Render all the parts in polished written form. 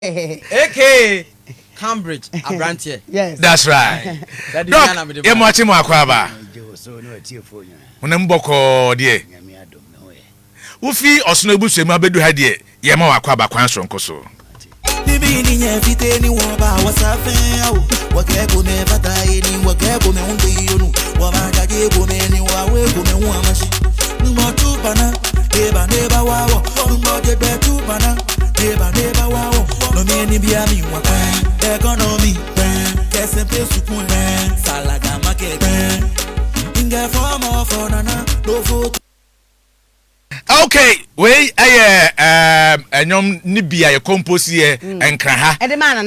AK Cambridge Abrantier. Yes. That's right. That is Doc, you watching my kwaba. Unemboko die. Ufi osno ebusu emu abedu ha die. Ye ma wakwaba kwan sonko so. Bibi ni nyefite ni woba wasafe au wakego me bataye ni wakego me unde yonu wabadaje go me ni wawe go me hu amashi numo tupana neba wawo numo de betupana neba wawo no me ni bia mi wakwa economy kese pesu kun salaga market inga form of nana no vote. Okay, we enyom ni bia ye compose ye enkra ha. Edemana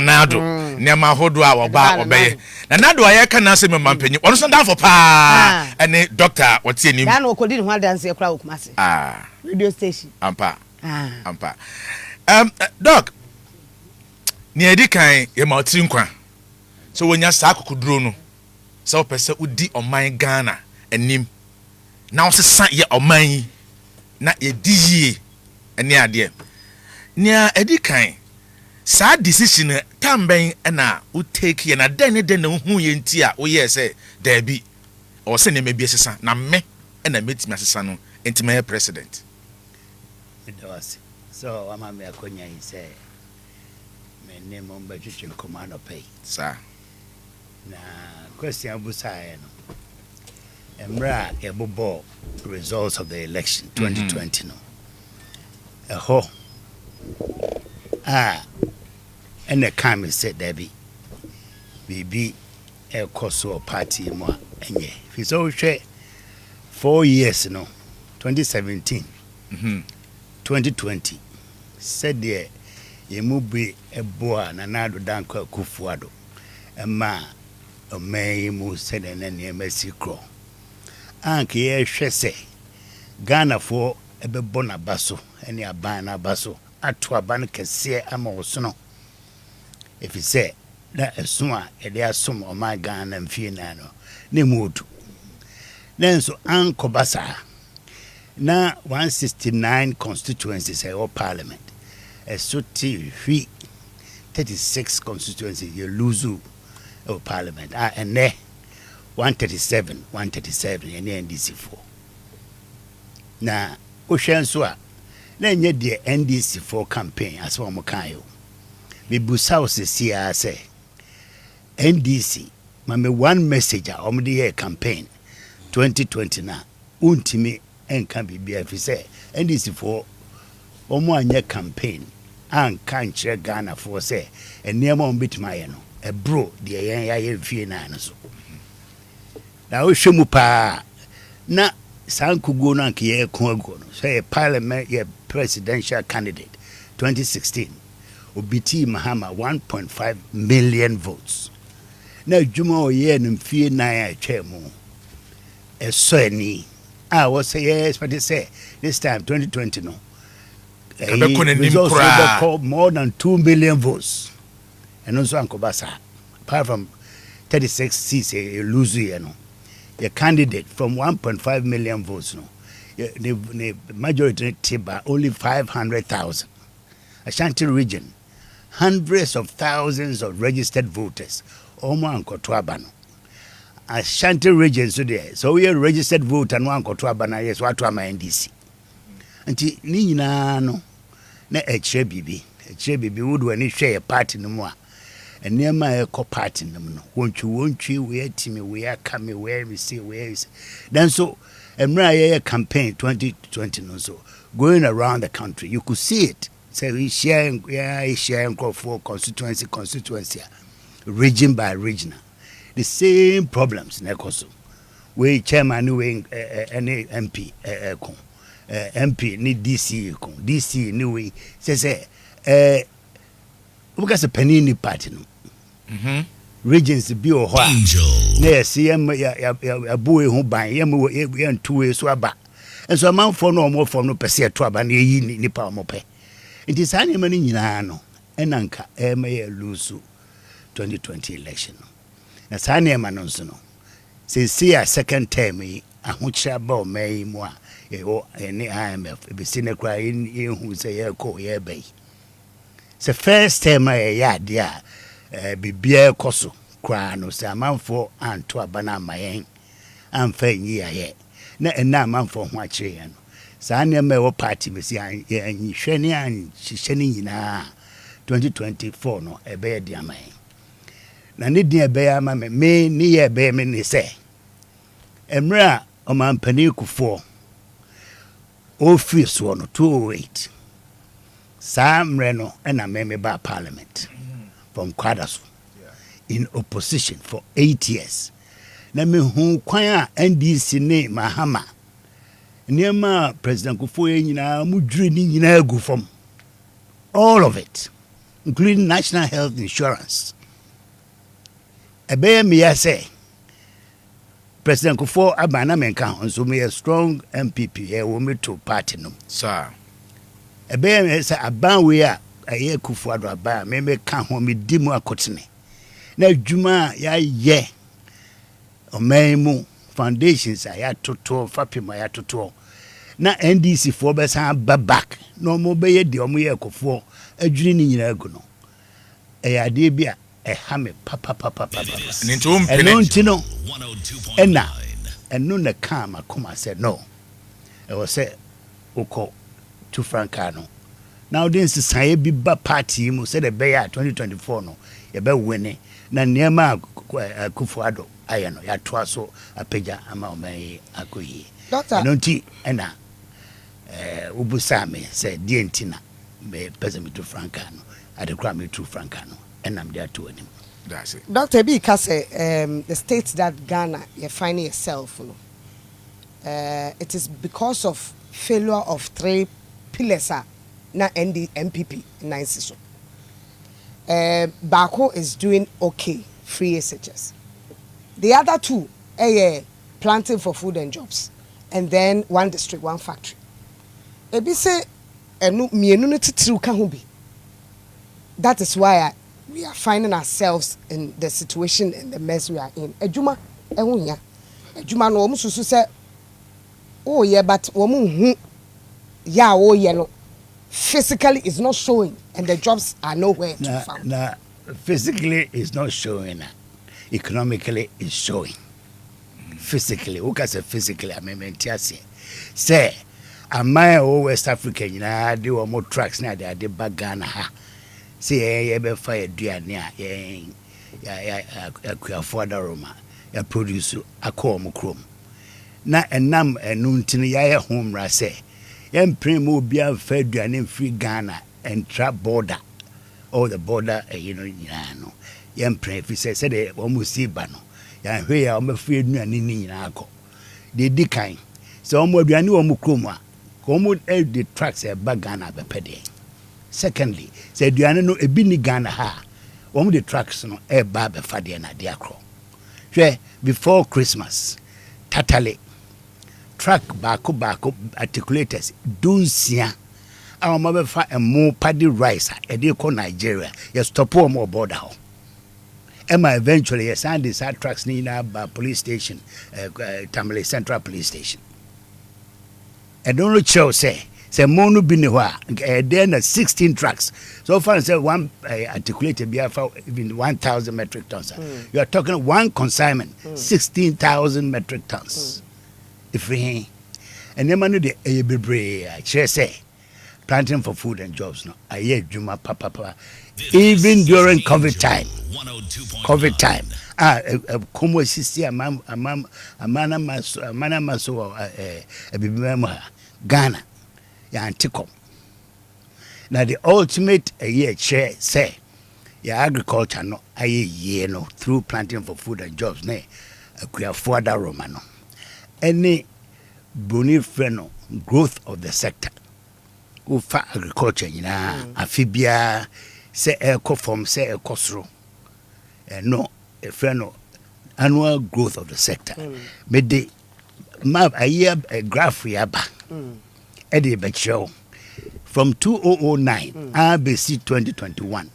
nado. Niama hodo a oba obeye. Na nado aye ka na se me mampanyi. Ono so dan for pa. Ene doctor wotie nim. Dan okodi ne ho dance ekra okumase. Radio station. Ampa. Ampa. Doc. Ni edi kan ye ma otiri nkwa. So wonya sa akokuduro no. So pese udi oman Ghana enim. Na wo se ye oman yi. Na ediye ene ade nia edikan sa decision tamben na u take ye na den na hu ye nti a wo ye se da bi o se ne mebie sesa na me na metimi asesa no enti me president so ama me akonya yi se me ne mo ba twetwe command pay sa na question busae no Emra ebobo results of the election 2020 no. And the time said there be a coso party mo enye. If it's all share 4 years no 2017 2020 said there ye mubi eboa na nado danko kufuado ema omei mu said and ye mercy crow. Anke ye hwese Ghana for ebebo na baso ene aban na baso ato aban kese ama wosono if you say na esu a ede asom o my Ghana mfie na no ne mudu nenso anko basa na 169 constituencies e parliament esuti 36 constituencies you lose o parliament ene 137 ene NDC4 na ohwenso a na nye de NDC4 campaign as one kayo be busa osisi a say NDC mame one message a omde campaign 2020 na untimi enka bibia fi say NDC4 omo anya campaign anka nkyere Ghana for say enema ombetima ye no e bro de yen ya ye fie na no so na o hwemu pa na sankugo no anke ye ko ago no say parliament ye presidential candidate 2016 obiti mahama 1.5 million votes na djuma o ye no mfie na ya twemu eso ani was say yes but they say this time 2020 no more than 2 million votes and also ankobasa apart from 36 seats lose you know the candidate from 1.5 million votes no the majority tiba only 500,000 Ashanti region hundreds of thousands of registered voters omo ankoto abano Ashanti region so there so we registered voter no ankoto abana yes watu ama NDC anti ni nyina no na eche bibi wodu ani hwe party no mu a enema e ko party no no wontwi we atimi we akame we say we then so emra ye campaign 2020 no so going around the country you could see it say we sharing for constituency region by region the same problems na koso we chairman we any MP MP ni DC ni we say because a penini party no regions bi o ho a na CM ya boy ho ban ya ntuwe so aba enso amanfo no omo fo no pese to aba na yi nipa omo pe it is any mani nyina no enanka ya lose 2020 election no na sane ma no nso no say a second term yi ahochira ba o mai mu a any IMF be sine kra hu say ye ko ye bai the first time dia bibia koso kwa no se amanfo anto abana mayen amfa yi aye na ena amanfo ho akire ya no saa ne ma wo party mesi an hwene an hyehyene nyina 2024 no ebe dia mayen na ne dia ebe ama me ni ye ebe me ne se emra o man pani kufo office no 208 Sam no and a member parliament from Kwadaso in opposition for 8 years. Na me hu kwan NDC ne Mahama. Niema President Kufuor nyina mudwiri ni nyina agu fam. All of it, including national health insurance. Ebe me ya say President Kufuor abana menka nso me a strong MPP e wo me to party no. Sir. Ebe say aban we a aye Kufuor do aban me ka ho me di mu akotene. Na adwuma ya ye omemu foundations ya toto fapima ya toto na NDC for be san back no mo be ye de omo ye Kufuor adwiri ni nyina agu no e ade bia e ha me papa ninto mpene no ntino ena eno na kama kuma said no e was say uko to francano now this is say bi ba party mu said the be 2024 no ye be win na niema Kufuor aye no ya toa so apagya ama oman akoyi Doctor no nti ena ubusame say die ntina me pese me to francano adekra me to francano enam dia to anim. That's it. Dr. B say the state that Ghana you're finding yourself it is because of failure of 3 pillars na NPP in institution. Bako is doing okay, free SHS. The other 2 planting for food and jobs, and then 1 district, 1 factory. Ebi say mienu no titiri ka ho bi. That is why we are finding ourselves in the situation and the mess we are in. Ejuma ehun ya. Ejuma no omu susu say oh yeah, but omu hu ya oh yeah no. Physically is not showing and the jobs are nowhere to be found. Nah, physically is not showing. Economically is showing. Physically, who can say physically? I mean, say, am I West Africa? You know, I do more tracks now. They are back Ghana. Say, be fire duania. Kuya Roma. Ya produce Akoto chrome. Na enam enuntini ya home ra say. Yem primo bia fed duane free Ghana and trap border. All the border, no. Yem pray if say they almost see bano. Ya hwe ya o free duane ni nyina akọ. They dikan. So omo duane o mu kroma. Komo the tracks e ba Ghana be pede. Secondly, say duane no ebi ni Ghana ha. Omo the tracks no e ba be fade na dia kro. Hwe before Christmas. Tatale track bako articulators dunsia our mother fa and more paddy rice e dey call Nigeria you stop more border ho Emma eventually yes and these tracks ni na ba police station Tamale Central Police Station I don't know show say monu bi ne ho there na 16 tracks so far say one articulator be even 1,000 metric tons you are talking one consignment 16,000 metric tons if we and them no the bebre I say planting for food and jobs no aye juma papa even during COVID time komo sisi amana maso bibima Ghana ya antikom now the ultimate chair say ya agriculture no aye no through planting for food and jobs ne Kufuor Roma no any boni freno growth of the sector ufa agriculture afibia say eco form say ecosro no freno annual growth of the sector me de map a year a graph yaba e dey be show from 2009 ABC 2021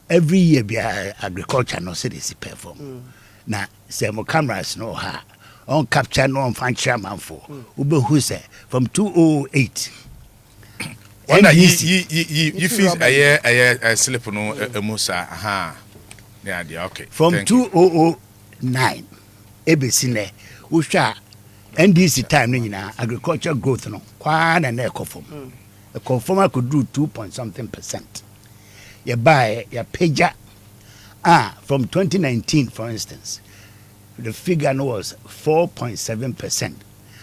every year be agriculture no say this perform na say mo cameras no ha on capture no on fan chairman for ube who say from 2008 Wanda NDC. you feel a slip no musa aha. Yeah, okay. From 2009 ebesine usha NDC time no nyina agriculture growth no kwa na na ekofom. Ekofom could do 2 point something percent. You buy ya pager from 2019 for instance the figure no was 4.7%.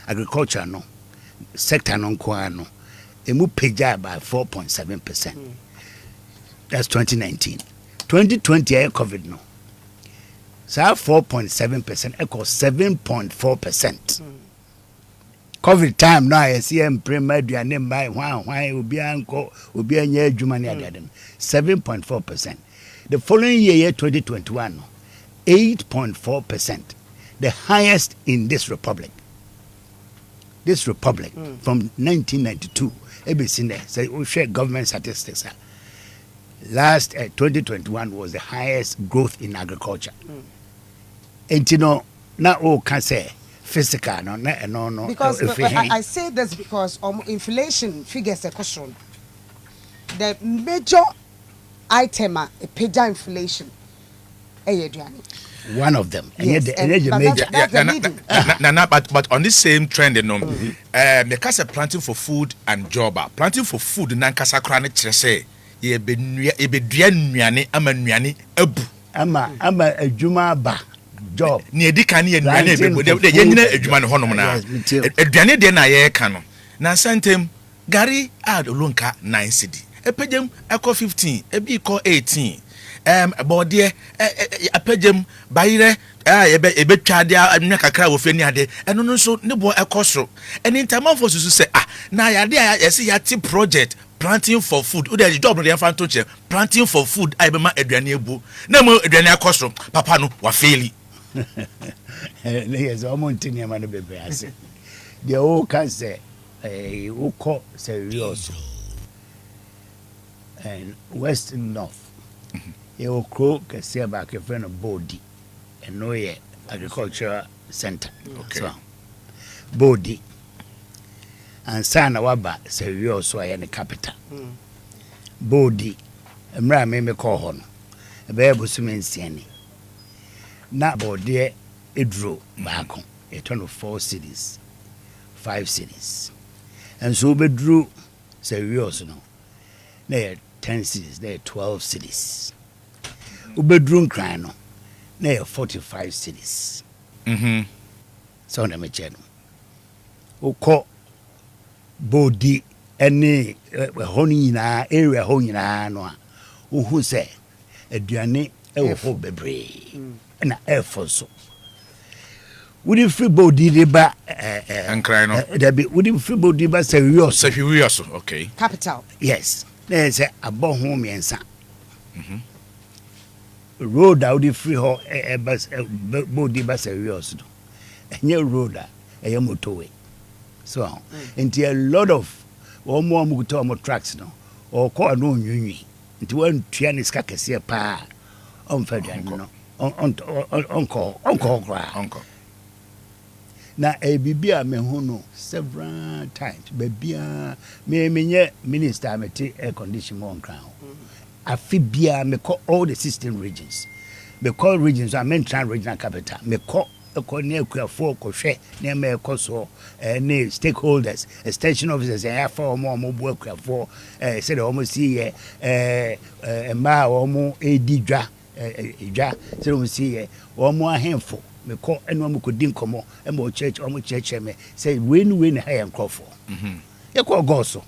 Agriculture no sector no kwa no emu pager by 4.7%. That's 2019. 2020 air COVID no. So 4.7% equals 7.4%. COVID time now I see primary name by why will be uncle will be a year Jumani 7.4%. The following year 2021 8.4%. The highest in this republic. This republic from 1992 ABC there say we share government statistics. Last 2021 was the highest growth in agriculture. And you know, now all can say physical, no. Because I say this because inflation figures a question. The major item a pager inflation. One of them. Yes, but on this same trend, you know, the kasa planting for food and job. Planting for food, nan kasa krane chese. Ye be nuane ama nuane abu. Ama adwuma ba job. Ni edika ni nuane be de nyina adwuma ne honom na. Aduane de na ye ka no. Na santem gari add olonka 9 cedi. Epegem eko 15, ebi ko 18. Bode apegem bayire ebe twade anwa kakra wo fani ade eno no so ne bo ekoso eni ntama for susu se na yade yesi yati project planting for food o dey job no dey fan to che planting for food ai be ma aduane ebu na mo aduane akoso papa no wa faili yes o mo ntini ma no bebe ase the o can say o ko serious and west and north you crow can say about your friend of body and no ye agricultural center. Okay. So body and sana waba serious so I the capital. Body emra me call hon e be busumensiani na body edro back on a turn of 4 cities 5 cities and so bedru serious no na 10 cities there 12 cities ubedru nkran no na 45 cities so na me cheno ukọ body any honi na area honi na no a uhu se aduane e wo ho bebre na efo wudi free body de ba nkran no da bi wudi free body ba serious okay capital yes na say abo ho miensa road out the free ho bus body ba serious do enye road a motorway so into a lot of one more muguto mo tracks no or call no nyunyi into one trianis kakese pa on federal no on na bibia me hu no several times bibia me minister amete air condition mo nkran afibia me call all the system regions me call regions I mean trans regional capital me call near for koshe near me koso any stakeholders extension officers and for more work for said almost see ma omo edidwa so we see one more handful me call anyone could din komo e mo church omo church me say win high and crop for e call goso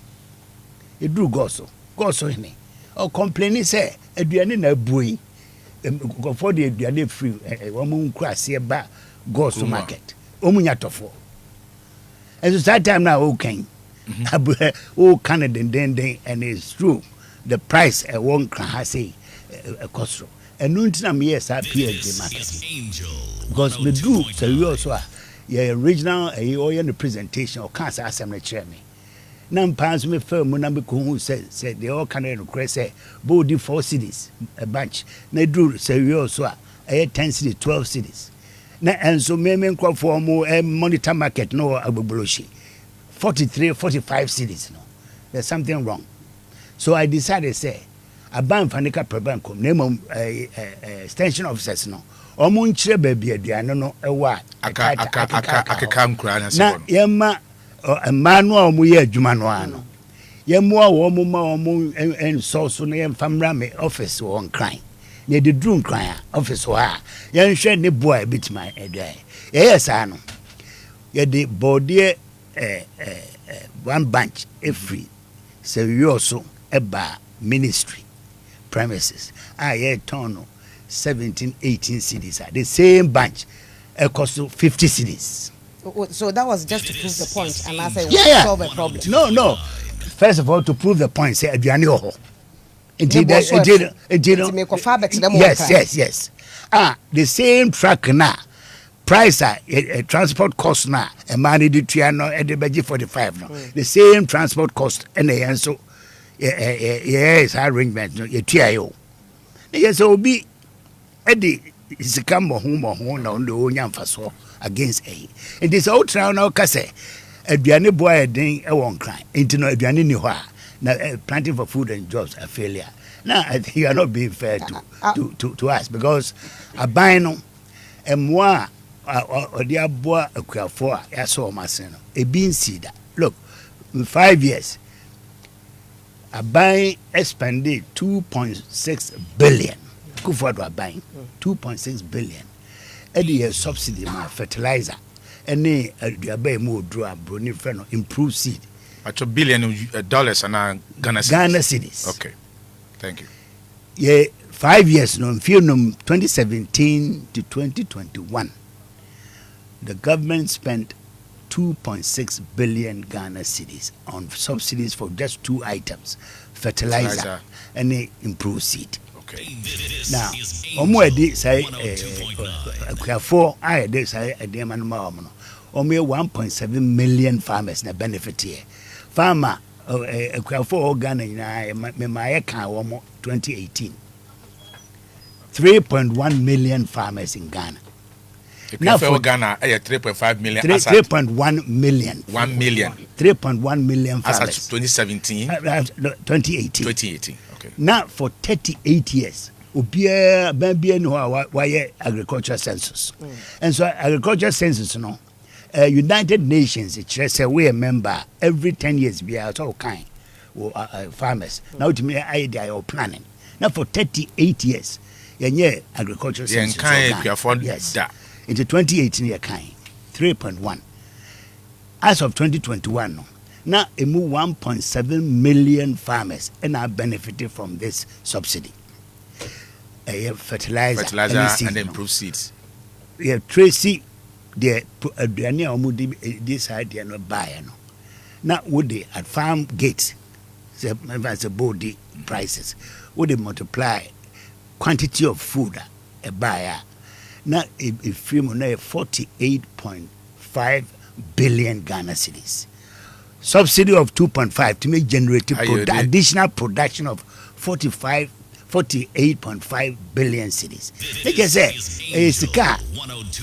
e do goso hini o complain say aduane na buyi go for the aduane free omo nkrase ba goso market omunya tofo and so that time now okay o Canada then and it's true the price one can have say cost and no time yes I PhD market because we do so you also your original or the presentation or cancer assembly chairman nam pans me firm na be ko hu said they all can no say body 4 cities a bunch na do so you also 10 cities 12 cities na and so me crop for mo monitor market no agboboloshi 43 45 cities no there's something wrong. So I decided, say, a ban fanica prebankum, name extension officers no. Omo nkyere baby aduane no ewa akeka nkura na na yema emanu a omo ye adwuma no ano yemu a wo mo ma omo en so na yem famra me office won kran na de drum kran office wa yen hwe ne boy bitima edai yes ano ye de body one bunch every so you also eba ministry premises ye tono 17, 18 cities. The same bunch cost 50 cities. So that was just to prove the point, and I said, solve a problem. No. First of all, to prove the point, say Aduane ho. Yes. The same truck na price transport cost na a man did triano at the budget 45 no. The same transport cost and the so yes arrangement no TIO. Yes, so be Eddie is come home na ndo nyamfa so against a. It is all trial now kase aduane boy den e won kran enti no aduane ni ho a na planting for food and jobs a failure. Now I think you are not being fair to us because a buy no emwa odi aboa akuafo a yaso masen no e bin seed. Look, in 5 years a buy expended 2.6 billion. Kuford were buying 2.6 billion. Eddie subsidy my fertilizer. Any the more draw brony friend improve seed. At $1 billion and Ghana cedis. Okay. Thank you. Yeah, 5 years no 2017 to 2021. The government spent 2.6 billion Ghana cedis on subsidies for just 2 items: fertilizer and improved seed. Now, Omoedi say for I did say a dear man, only 1.7 million farmers na benefit here. Farmer for Ghana my account 2018. 3.1 million farmers in Ghana. Now for Ghana, 3.5 million. 3.1 million. 1 million. 3.1 million farmers. As at 2017. 2018. 2018. Now for 38 years, Ubia no why agriculture census. And so agriculture census no United Nations it say we a member every 10 years be out all kind farmers. Now to me idea or planning. Now for 38 years, agriculture census. Yes. Into 2018 year kind 3.1. As of 2021 no. Now, 1.7 million farmers and are benefited from this subsidy. Fertilizer and improved seeds. Yeah, Tracy, the this idea no buy no. Now, would they at farm gates, as a body prices, would they multiply quantity of food a buyer? Now, if you 48.5 billion Ghana cedis. Subsidy of 2.5 to make generative additional production of 48.5 billion cedis. Like I said, it's a car.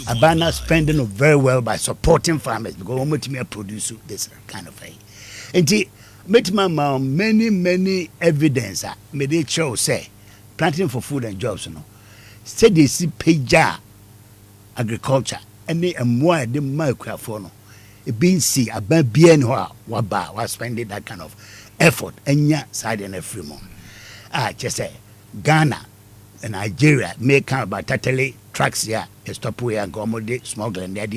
Abana spending very well by supporting farmers because we may produce this kind of thing. And many evidence may they show say planting for food and jobs. Say they see Pageant agriculture and they more the microphone. A BC, a bien waba was spending that kind of effort and ya side and a free month. Just say Ghana and Nigeria may come about totally tracks here, a stop way and accommodate smuggling their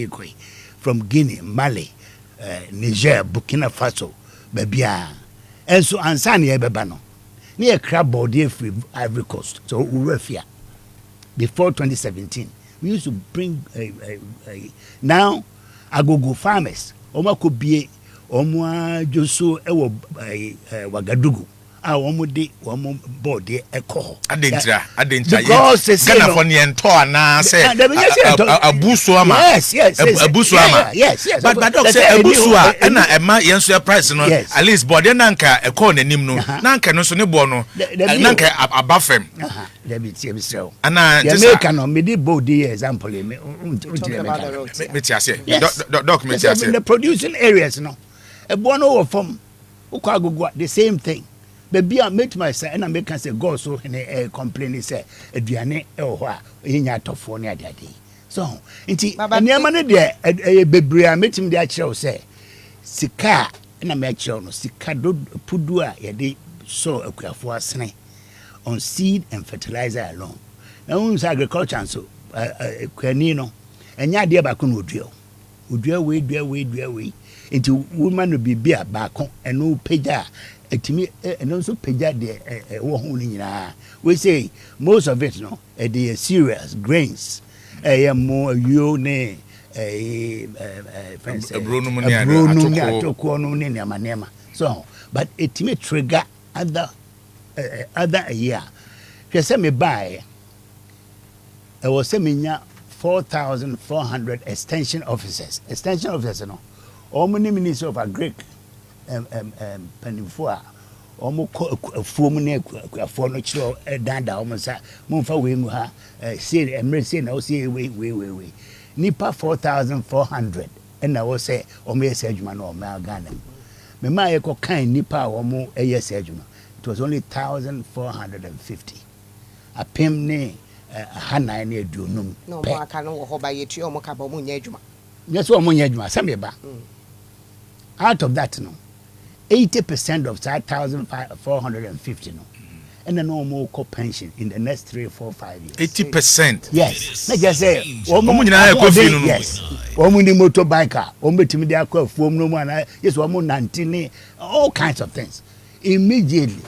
from Guinea, Mali, Niger, Burkina Faso, Babia. And so Ansani Ebebano near crab body free Ivory Coast. So Urefia before 2017, we used to bring now. Agogo farmers omo ko bie omo joso ewo Wagadugu omo de omo board e ko adentra Ghana for ne ento ana say abusu ama yes abusu ama yes but doc say abusu a na ema yenso price no at least board na nka e ko nanim no na nka no so ne bo no na nka abafem let me see Mr. ana Jamaica no me di board example me tiase doc me tiase in the producing areas no e bo no wo from ukwa the same thing. Baby, I met myself and I make us go so and complain say aduane e ho a yenya tofo ne adade. So, nti enema ne de bebre a metim de a kire say sika na me kire no sika do pudu a ye de so akuafo asene on seed and fertilizer alone. Now we agriculture so kwani no enya de ba ko no odua we nti woman no bibia ba ko eno pagya etimi eno so pagya de wo ho ni nyina. We say most of it no the cereals, grains, mo you ne atoko. So but etimi trigger other year. Say me buy I was say 4,400 extension officers no all many ministers of agric penifo omo fuom ne akuafo no kiro danda omo sa momfa we mu ha say emre say na say we nipa 4,400 and na wo say omo yes adwuma no omo Ghana me ma ye ko kan nipa omo yes adwuma. It was only 1,450 apem ne hanan ne adunum no mo aka no wo ho ba yetu omo ka ba mo nya adwuma. Yes, omo nya adwuma sameba. Out of that, no, 80% of that 1,450, no, and then no more pension in the next 3, 4, 5 years. 80%. Yes. Let's just say, yes. Woman motorbiker, woman to me, they are called form no one. Yes, woman 19, all kinds of things. Immediately,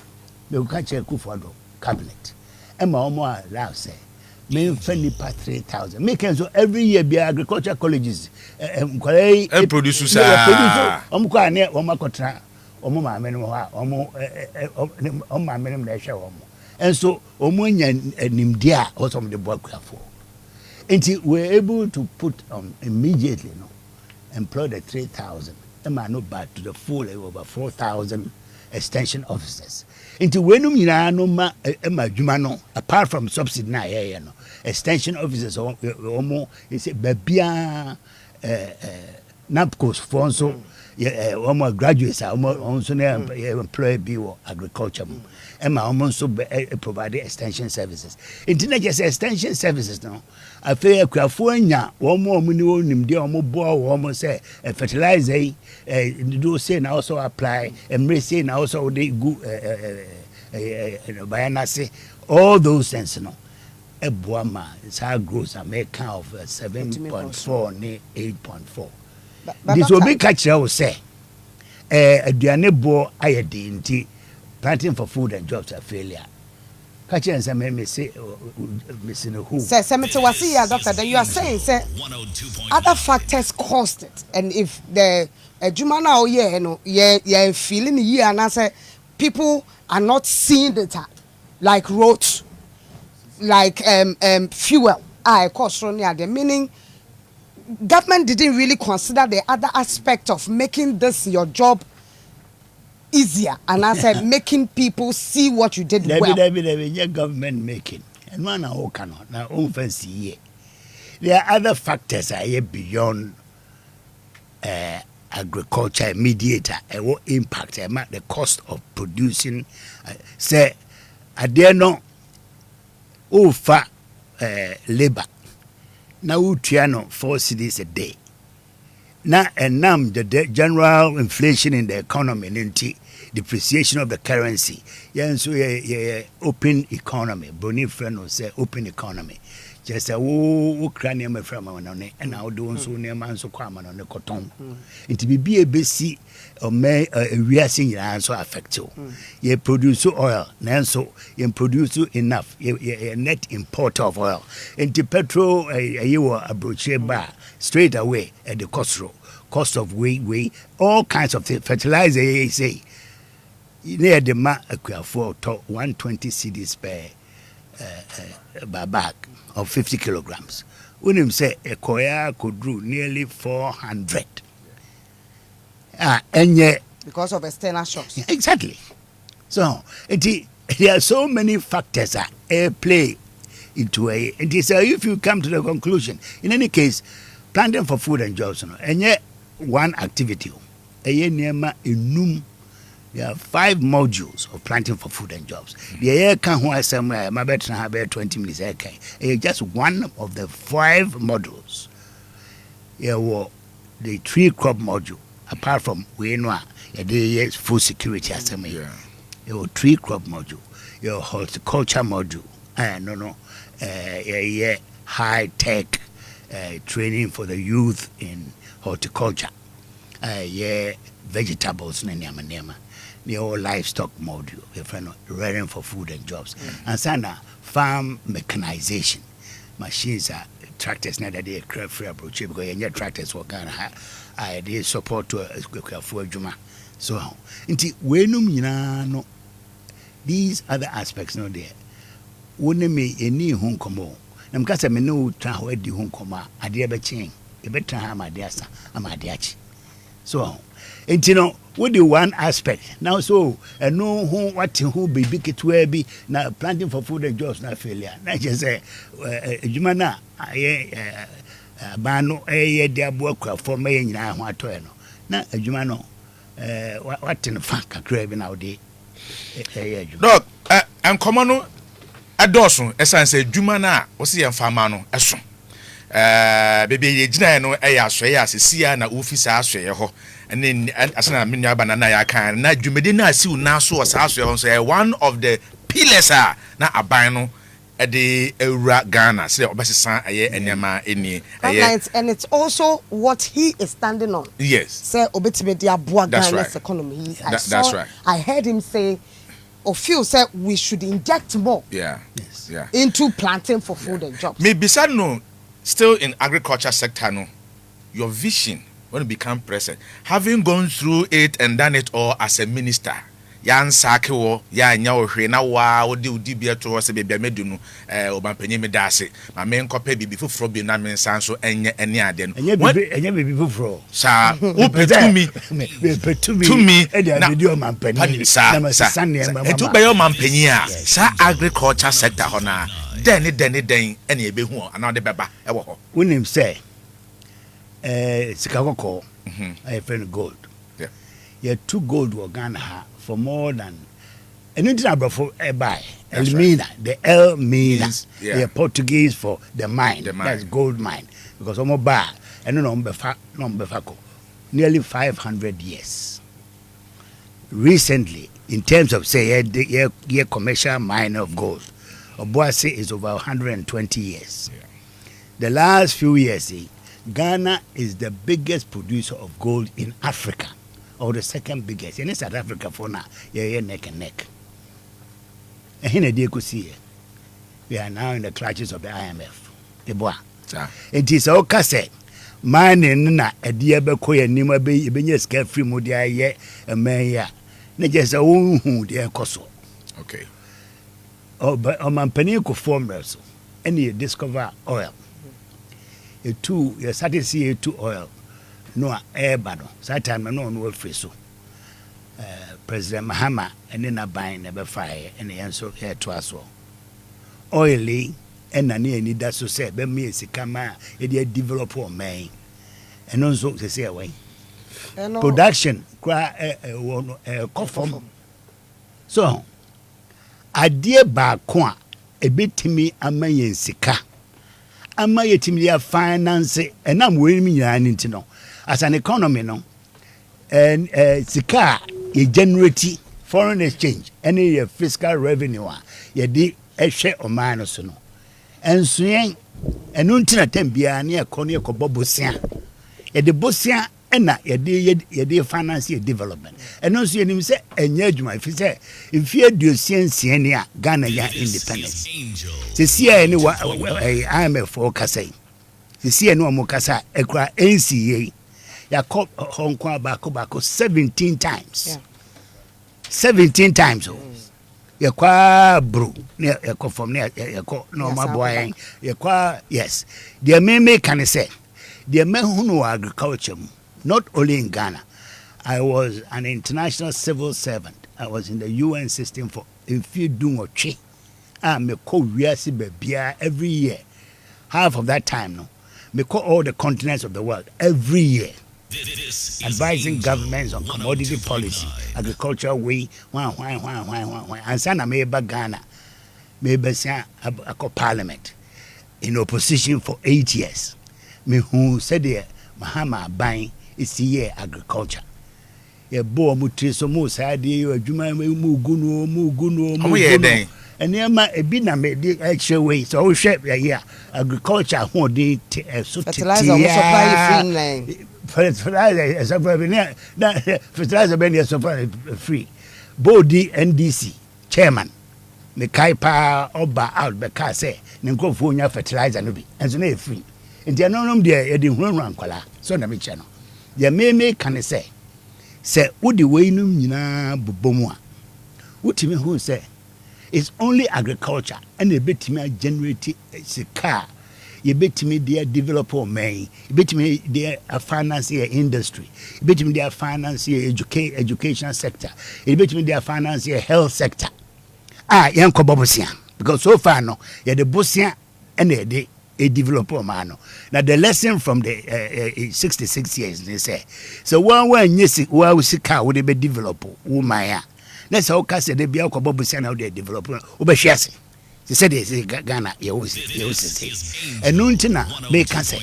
they will catch a coup for the cabinet. And my own allow say. Me friendly pa 3,000. Make so every year be agriculture colleges produce kwa ne makotra omo ma me no ha omo ma me no na hwe omo enso omo nya animde a osom de boakuafo. Until we're able to put immediately no employ the 3,000 and no back to the full over 4,000 extension officers. Into wenum nyina no ma adwuma no apart from subsidy na ye no extension officers omo is babia napcos for so omo graduates omo so na employ bi wo agriculture ma omo so provide extension services. Into na just extension services no afa akuafo anya omo ni onim de omo bo omo say fertilizer do say na also apply emre say na also they go bayanase all those things no ebuama it's how grows American of 7.4 ne 8.4. This will be catch you say aduane bo ayede nti planting for food and jobs are failure. Catch and say me say missing who say me to wasi ya doctor that you are saying say other factors caused it, and if the adwuma na o ye no ye feeling ye and say people are not seeing it like roads, like fuel. Cost the meaning government didn't really consider the other aspect of making this your job easier, and I said making people see what you did well. Yeah, government making and man who cannot now fancy. There are other factors are beyond agriculture mediator and what impact the cost of producing say I dare no over labor now utiano 4 cedis a day now and the general inflation in the economy and depreciation of the currency so open economy boni friend will say open economy just a cranium from one and now do so near man so come on the cotton. It be a busy or may we are seeing so affect you. You produce oil, so you produce enough, you net import of oil. Into petrol, you are a brochure bar straight away at the cost of way, all kinds of things. Fertilizer, you say, near the mark for 120 cedis per bag of 50 kilograms. When him say a koya could do nearly 400. And yet because of external shocks. Exactly. So there are so many factors that play into a. It is if you come to the conclusion. In any case, planting for food and jobs, and yet one activity. A nema enum There are 5 modules of planting for food and jobs. The air can who somewhere my better have 20 minutes. Just one of the 5 modules. There were the tree crop module. Apart from we know the food security assembly. Yeah. There were tree crop module. Your horticulture module. High tech training for the youth in horticulture. Vegetables the old livestock module, rearing for food and jobs. And sana farm mechanization. Machines are tractors now that they are free approach because you tractors work on they support to for Juma. So inti wenum no these other aspects no there. Wouldn't me any home come na mkasa me no twa ho adi ho nkoma ade be chen e be twa ha ma de asa ama de achi so entino with the one aspect now so no who what who be big to be na planting for food and jobs na failure na just say adwuma na ba no de abo akwa for me nyina ho atoe no na adwuma no what in fa kakra bi na ode dog enkomo no adoso esan say dwuma na wo se ye mfama no eso bebe ye gina no asoye asisia na office asoye ho ene asana menu abana na ya kan na dwumede na asiu na so asoye ho so one of the pillars na aban no de ewura Ghana say obesesa aye enema eni and it's also what he is standing on. Yes, say obetime dia boa Ghana's economy. That's right. I heard him say or feel said we should inject more into planting for food and jobs. Maybe sad no still in agriculture sector no your vision when you become president having gone through it and done it all as a minister yan sake wo ya nya ohwe na wa odi bia to se bia medu no obampanyi me dase ma me nkopa bibi foforo bi na me nsan so enye ene ade no enye bibi foforo sa wo petumi e dia video mampanyi na masane etu be yo mampanyi a sa agriculture sector ho na den ene ebehu ana de beba e wo ho wonim say sikakoko I find gold. Yeah, 2 gold were Ghana for more than anything for buy. Elmina, right. The Elmina, the Portuguese for the mine. That's gold mine. Because I'm buy and no nearly 500 years. Recently, in terms of say commercial mine of gold, Obuasi is over 120 years. Yeah. The last few years, Ghana is the biggest producer of gold in Africa. Or the second biggest. In South Africa for now, neck and neck. And here they could see we are now in the clutches of the IMF. It is all cassette. Mine na a dear Bekoya Nima be Benyas carefree Modia ye a mayor. Just a wound dear Cosso. Okay. Oh, but on my penico formers, and you discover oil. A 2, you started see 2 oil. No air battle. That no free so. President Mahama and then a buying never fire and the answer here to us all. Oily and a near need that so say, but me is a camera, it develop for me. And also to say away. Production cry cough. So, a dear bakwa a bit to me a mayan sika. A my team finance and I'm winning to know. As an economy, no, and sika you generate foreign exchange, any fiscal revenue, you did a share of minus no, and swing and until tembia near Konya Kobobusia, the Bosia and not your dear financial development. And also, you say, and yet, if you say, if you do Sienia, Ghana independence, to see anyone, I am a forecast. To see no more Cassa, a cry NCA. Ya called Hong Kong bako 17 times. Yeah. 17 times. Ya kwa bro. Ya kwa from there. Ya kwa normal boy. Ya kwa yes. The me can say. The men who know agriculture, not only in Ghana. I was an international civil servant. I was in the UN system for if you do or chi. I me call Bebia every year. Half of that time no. Me call all the continents of the world every year. advising governments on commodity policy, agricultural way, one. And sana meba Ghana, meba sa ako parliament in opposition for 8 years. Me who said there, Mahama buying is here agriculture. Ye bo mu tre so mu sa de adwuma mu gunu. And yama e bi na me di actual way so we share here agriculture ho de so fertilizer we supply free line. Fertilizer ben supply free. Body NDC chairman me kai pa oba out be ka say ne nkofo nya fertilizer no bi enso na free. Nti anonom de e de hunhun ankwala so na me che no. Ya me kan say udi we num nyina bobomu a utimi hu say it's only agriculture and a bit me generate sika you bit me there developer man you bit me there a financial industry you bit me there financial education sector you bit me there financial health sector yanko bobosia because so far no ya the bosia and the a developer man. Now the lesson from the 66 years they say so one yes we see car would be developer woman. That's how case they be akọ bobusia na they develop obehwiase. They said they Ghana you say and nuntina make can say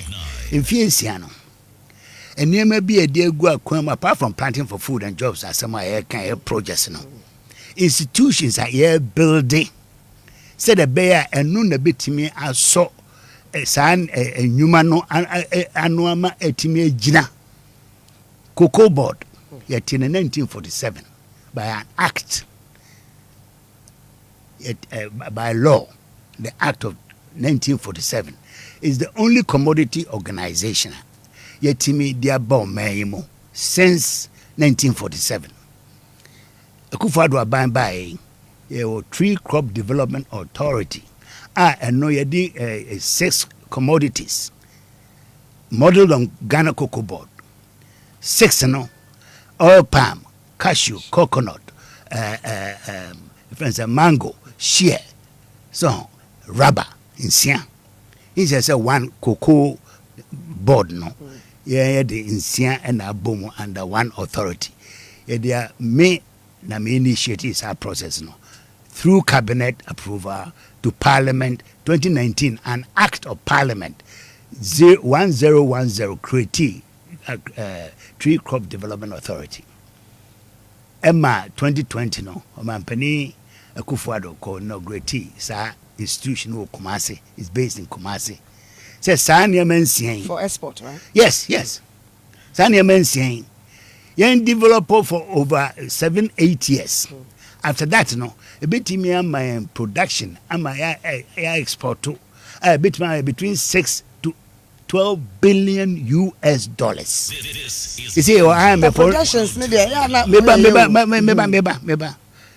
infiansia no enema bi e dey gu akwam apart from planting for food and jobs as some can projects no institutions are here building said the bear and nun na betimi aso san enyuma no anuama etimi agina cocoa board yet in 1947 by an act by law, the act of 1947 is the only commodity organization yetimi dia ba mayimo since 1947. Akufo-Addo aban by Tree Crop Development Authority and no yedi 6 commodities modeled on Ghana Cocoa Board. 6 no oil palm, cashew, coconut, mango, shea, so rubber, insia. He says one cocoa board no. Yeah, the insia and abomo under one authority. Yeah, there may na me initiate our process no through cabinet approval to Parliament 2019 an act of Parliament 1010 create Tree Crop Development Authority. Emma 2020 no omampani Akufo-Addo ko inaugurate sa institution wo Kumasi is based in Kumasi. Say Sanya Mensian for export, right? Yes. Sanya Mensian yen developer for over 7-8 years. After that no a bit me my production am I export to a bit between 6 to 12 billion US dollars. You see, I am for productions maybe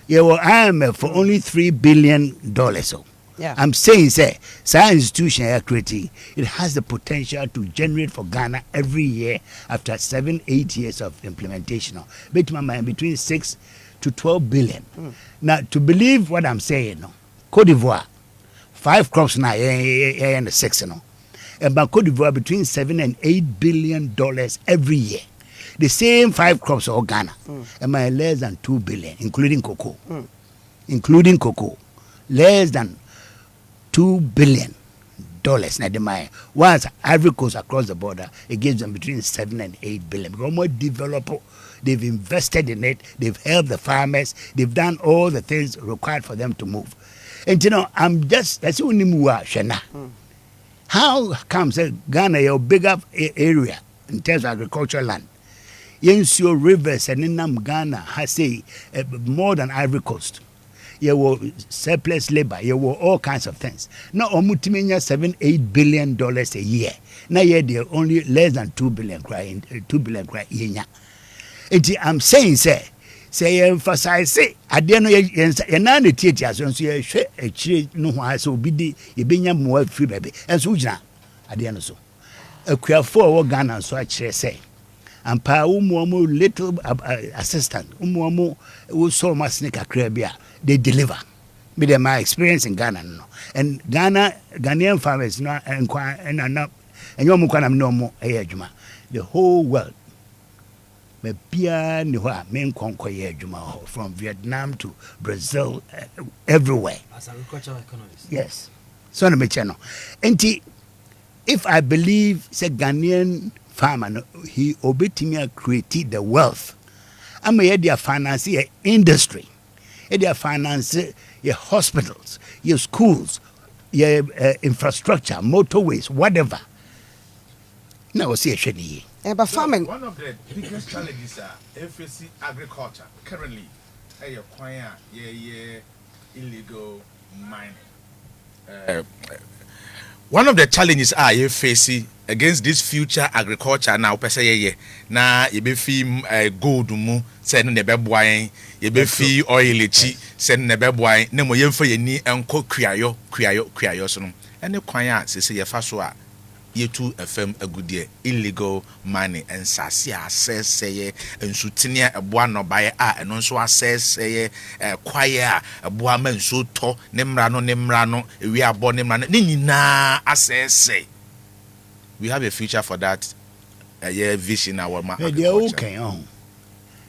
I am for only $3 billion. So yeah. I'm saying, say, science institution are creating. It has the potential to generate for Ghana every year after 7-8 years of implementation. Between 6 to 12 billion. Now, to believe what I'm saying, no, Cote d'Ivoire, 5 crops now, and 6, no. And by Cote d'Ivoire between $7 and $8 billion every year. The same 5 crops of Ghana, and my less than 2 billion, including cocoa. Including cocoa, less than $2 billion. Now the my once Ivory Coast across the border, it gives them between 7 and 8 billion. Because more developer, they've invested in it, they've helped the farmers, they've done all the things required for them to move. And you know, I'm just that's only Shana. How comes Ghana a bigger area in terms of agricultural land? Yensio rivers and in Ghana has more than Ivory Coast. You were surplus labor, you were all kinds of things. Now, Omutimenya $7-8 billion a year. Now, they're only less than 2 billion crying, 2 billion crying. I'm saying, say emphasize, say, I don't know, and the teachers, and so a tree no one so be the Ibinya more free baby, and so I don't know so. A queer for Ghana, so I say. And pa umuamu little assistant umuamu who so much sneak a crabia they deliver with my experience in Ghana no and Ghanaian farmers no and not and you mukwana no more the whole world bia ni hɔ a menkɔnkɔyɛ adwuma hɔ from Vietnam to Brazil, everywhere. As agricultural economist. Yes. So no meche no. Enti if I believe say Ghanaian farmer no, he obetimi create the wealth. Ama ye dia finance your industry. Ye dia finance your hospitals, your schools, your infrastructure, motorways, whatever. Now we see a shady. But farming. One of the biggest challenges are FSC agriculture currently. Illegal mining. One of the challenges are you facing against this future agriculture now. Per se na you be fee gold mu send nebe boy, you be fee oil chi send nebe boy. Nemo yemfo ye ni enko kuayo so no. Ene kwan se ye fa so a yetu FM agudie illegal mining and sasi access ye nsutenia eboa no bae a eno nso access ye kwaye a eboa ma nso to ne mra no ewi abo ne mra no ne nyina access. We have a future for that a vision our ma okay on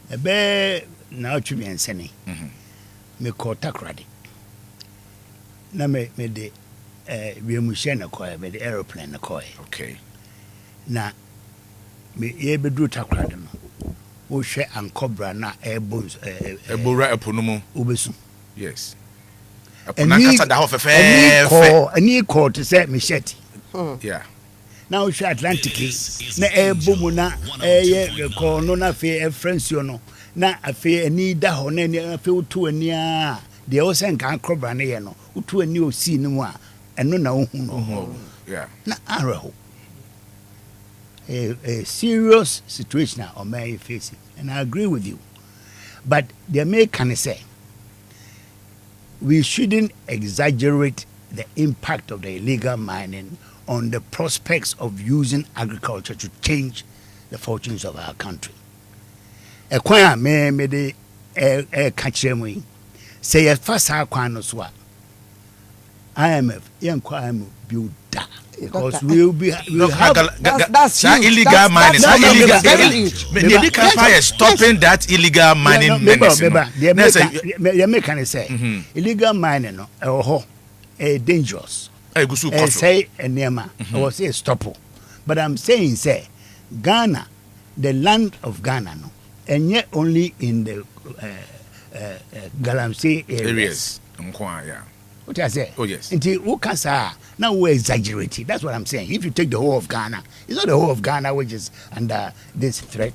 ebe na otwi ensene me ko takrade na me de we mushia na koy me the aeroplane na koy okay na me ye bedru takrade no wo hwe ankobra na airbones ebora eponumu obesu yes epona kasa da ho fefe ani ko to say me sheti yeah na wo hwe Atlantic na airbomu na ye ko no na fe friends yo no na afi ani da ho na ani afi wotu ani a de wo sen kan ankobra na ye no wotu ani o si ni mu a eno na ohun no yeah na araho a serious situation or may facing, and I agree with you, but they may can say we shouldn't exaggerate the impact of the illegal mining on the prospects of using agriculture to change the fortunes of our country. A choir may the catch them say a fast no swap. IMF, young choir build that. Because we'll have that's illegal mining. Illegal campaign stopping that illegal mining. Can say illegal mining no dangerous. Say a nema or say stop. But I'm saying say Ghana, the land of Ghana no, and yet only in the Galamsey areas. Yeah. What I say? Oh yes. Until Ukasa now we're exaggerating. That's what I'm saying. If you take the whole of Ghana, it's not the whole of Ghana which is under this threat.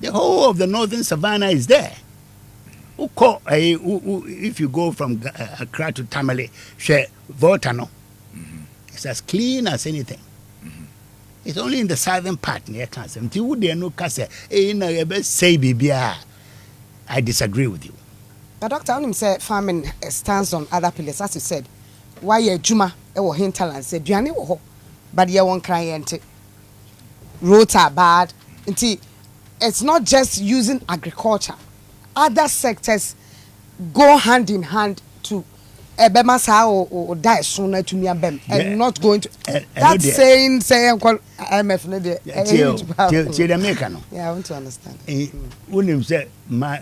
The whole of the northern savannah is there. If you go from Accra to Tamale, Voltano, it's as clean as anything. It's only in the southern part near Kansas. Until they no Kasa, I disagree with you. But Dr. Onim said farming stands on other pillars, as you said. Why ye Juma or hinterland said Diani wo, but ye won't cry ante. Roads are bad. It's not just using agriculture. Other sectors go hand in hand to ebemasa or die sooner to me and not going to. That's saying IMF yeah, I want to understand. When say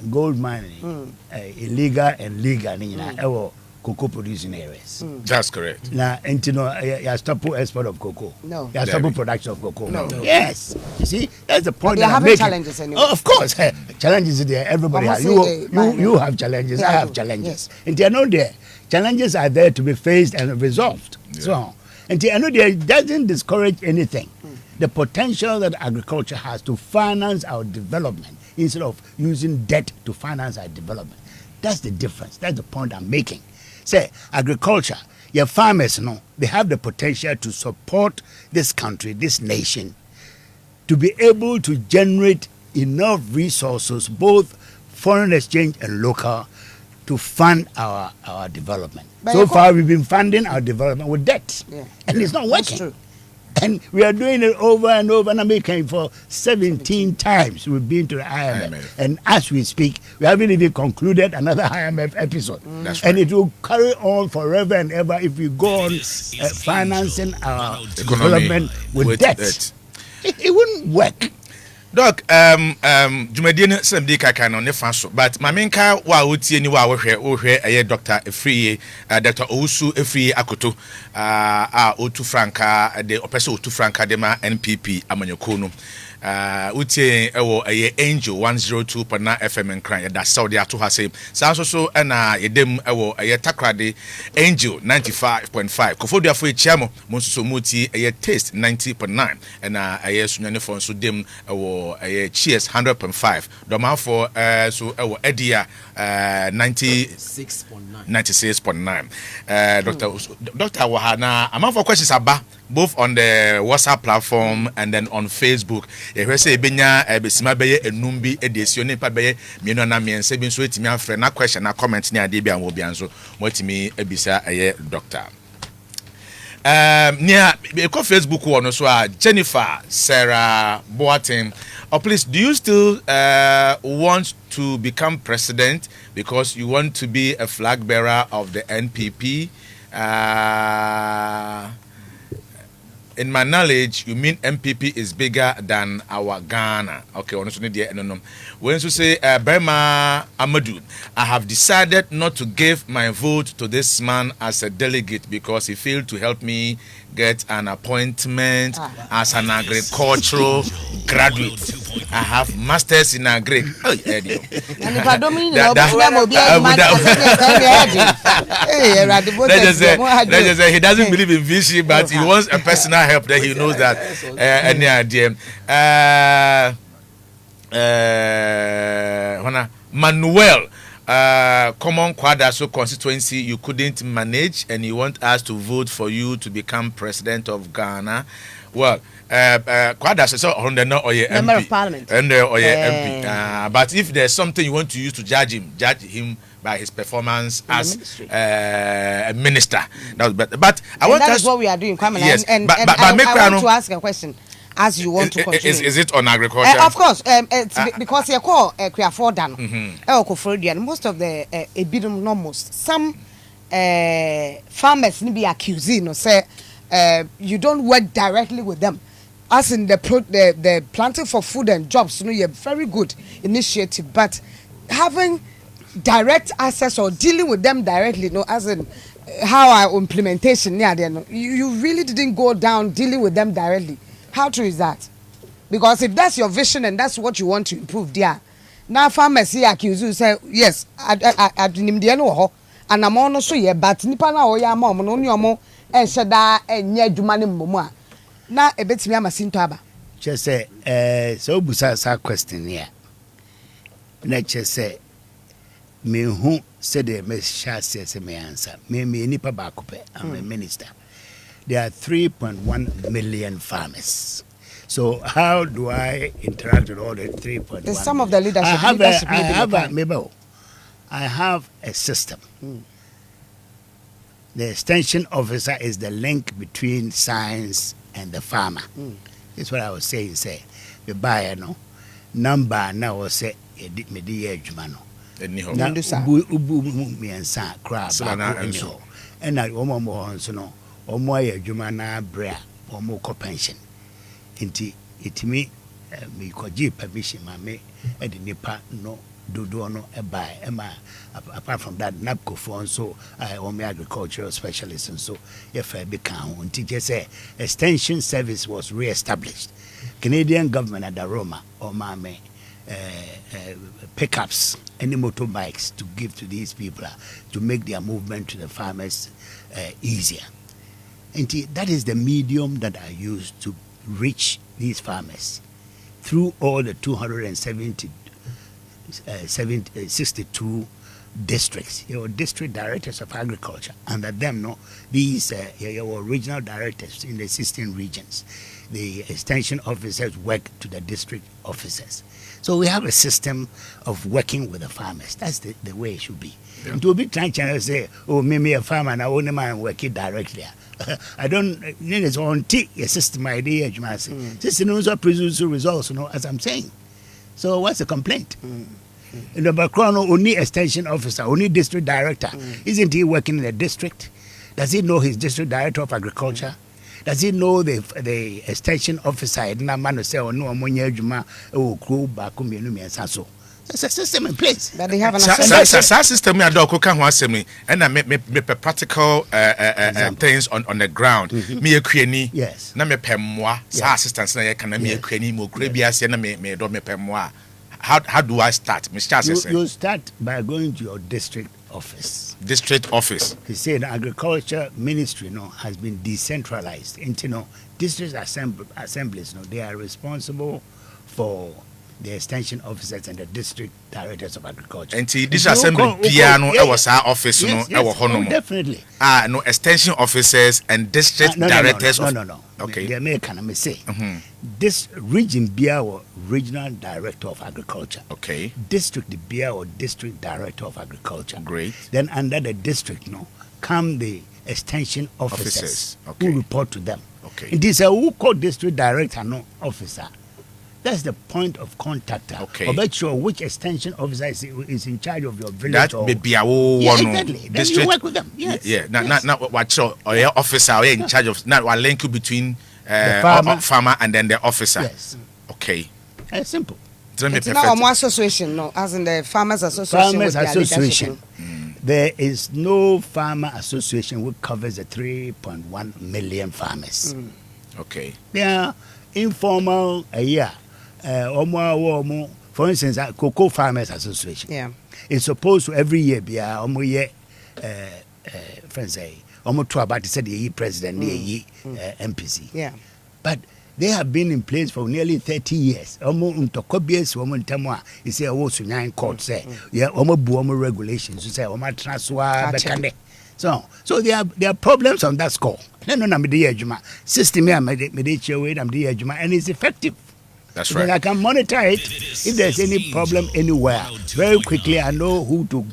gold mining, illegal and legal, cocoa producing areas. That's correct. Now, and you know, you stop export of cocoa. No. You stop production of cocoa. No. Yes. You see, that's the point. But they have challenges anyway. Oh, of course, challenges are there. Everybody has. You have challenges. Yeah, I have challenges. Yes. And they are not there. Challenges are there to be faced and resolved. Yeah. So, and they are not there. It doesn't discourage anything. The potential that agriculture has to finance our development instead of using debt to finance our development. That's the difference. That's the point I'm making. Say, agriculture, your farmers, they have the potential to support this country, this nation, to be able to generate enough resources, both foreign exchange and local, to fund our development. But so far, we've been funding our development with debt, and it's not working. That's true. And we are doing it over and over and American for 17 times. We've been to the IMF. And as we speak, we haven't even concluded another IMF episode. That's and right. it will carry on forever and ever if we go on financing our development with debt. It wouldn't work. Doc, Jumadine Samdi Kakano, ne faso, but Mamenka, wa uti ni wa we a Dr. Free, Dr. Ousu, Free Akoto, Otu Franca, the Opeso Otu Franca, Dema, NPP, Amanyokono. Uti a Angel 102.9 FM and crying that Saudi to her same. So and yedem a takrade Angel 95.5. Kofodia for Chamo, Monsu Muti a taste 90.9 and a yes uniform so dem a cheers 100.5. Doma for so Edia 96.9. Dr. Wahana, among for questions about both on the WhatsApp platform and then on Facebook. If say benya besima beye enumbi edesione pa beye mienu na miense bi so etimi afre na question na comment ni ade bi an wo bi anso motimi ebisa eye doctor. Near Facebook one so Jennifer Sarah Boateng. Oh, please, do you still want to become president because you want to be a flag bearer of the NPP? In my knowledge, you mean MPP is bigger than our Ghana. Okay, honestly, no. When you say Burma Amadou, I have decided not to give my vote to this man as a delegate because he failed to help me get an appointment as an agricultural graduate. I have masters in agric. Let's just say he doesn't believe in VC, but he wants a personal help that he knows that any idea. Manuel, common Kwadaso constituency you couldn't manage and you want us to vote for you to become president of Ghana. Well, Kwadaso so on the no or your member of parliament and or your MP. But if there's something you want to use to judge him by his performance as a minister. But I want that is what we are doing, Kwame. Yes, and I want to ask a question. As you want to continue. Is it on agriculture? Of course, it's because you call Kriafordan. Most of the ebidum, not most. Some farmers be accusing or say you don't work directly with them. As in the planting for food and jobs, you know, you're very good initiative, but having direct access or dealing with them directly, you know, as in how our implementation, you really didn't go down dealing with them directly. How true is that? Because if that's your vision and that's what you want to improve, there. Now farmers here accuse you say yes, I didn't know and I'm on so yeah, but nipa na oya mom no nyomo e sheda enye adwuma ne mmomu a na ebetimi amasinto aba. Just say so busa sa question here. Na say me who said the me sha say me answer. Me nipa ba kope. I'm a minister. There are 3.1 million farmers. So how do I interact with all the 3.1? There's some of the leadership. I have a system. The extension officer is the link between science and the farmer. That's what I was saying. Say the buyer no number now was say me di ejuma no. Ubu mi ensa crab and I omo so no. Omo ya adwuma na brea omo ko pension nti itimi me koji permission ma me e de nipa no dodo no e buy e ma apart from that napco for so omo agricultural specialist and so if I become nti just say extension service was re-established. Canadian government at the Roma or me pickups any motorbikes to give to these people to make their movement to the farmers easier. And that is the medium that I use to reach these farmers through all the 262 districts. Your district directors of agriculture. Under them, no, these your regional directors in the 16 regions. The extension officers work to the district officers. So we have a system of working with the farmers. That's the way it should be. Yeah. And to be trying to say, oh, me a farmer and I only man working directly. I don't need its own system idea. System also produces results, you know, as I'm saying. So what's the complaint? In the background, only extension officer, only district director. Isn't he working in the district? Does he know his district director of agriculture? Does he know the extension officer? Na man say no amonya adwuma e kro ba ko mienu miensa so. There's a system in place. That they have an that system me adok kan ho asemi and na me practical things on the ground. Me ekwani. Yes. Na me pemmoa sa assistance na ye kan na me ekwani mo kura bia se na me do me pemmoa. How do I start? Mr. You start by going to your district office. District office. He said the agriculture ministry has been decentralized into district assemblies. They are responsible for the extension officers and the district directors of agriculture. And this assembly piano was our office, definitely. No extension officers and district directors. No. Okay. The American may say this region be our regional director of agriculture. Okay. District be our district director of agriculture. Great. Then under the district, come the extension officers. Okay. Who report to them. Okay. It is a who call district director, no officer. That's the point of contact. Okay. Or make sure which extension officer is in charge of your village. That may be our exactly. Then you work with them. Yes. Yeah. Not what your officer or in charge of. Not what link between the farmer and then the officer. Yes. Okay. It's simple. It's not a association, no, as in the farmers association. Farmers association. There is no farmer association which covers the 3.1 million farmers. Okay. They are informal a year. For instance, Cocoa Farmers Association. Yeah. It's supposed to every year be friends say almost to about the president, the MPC. Yeah. But they have been in place for nearly 30 years. Almost to copious woman Tamwa, you say, oh, Sunyan court say, yeah, almost regulations, you say, almost transfer. So there are problems on that score. No, system and it's effective. That's right. I can monitor it. If there's any problem anywhere, very quickly I know who to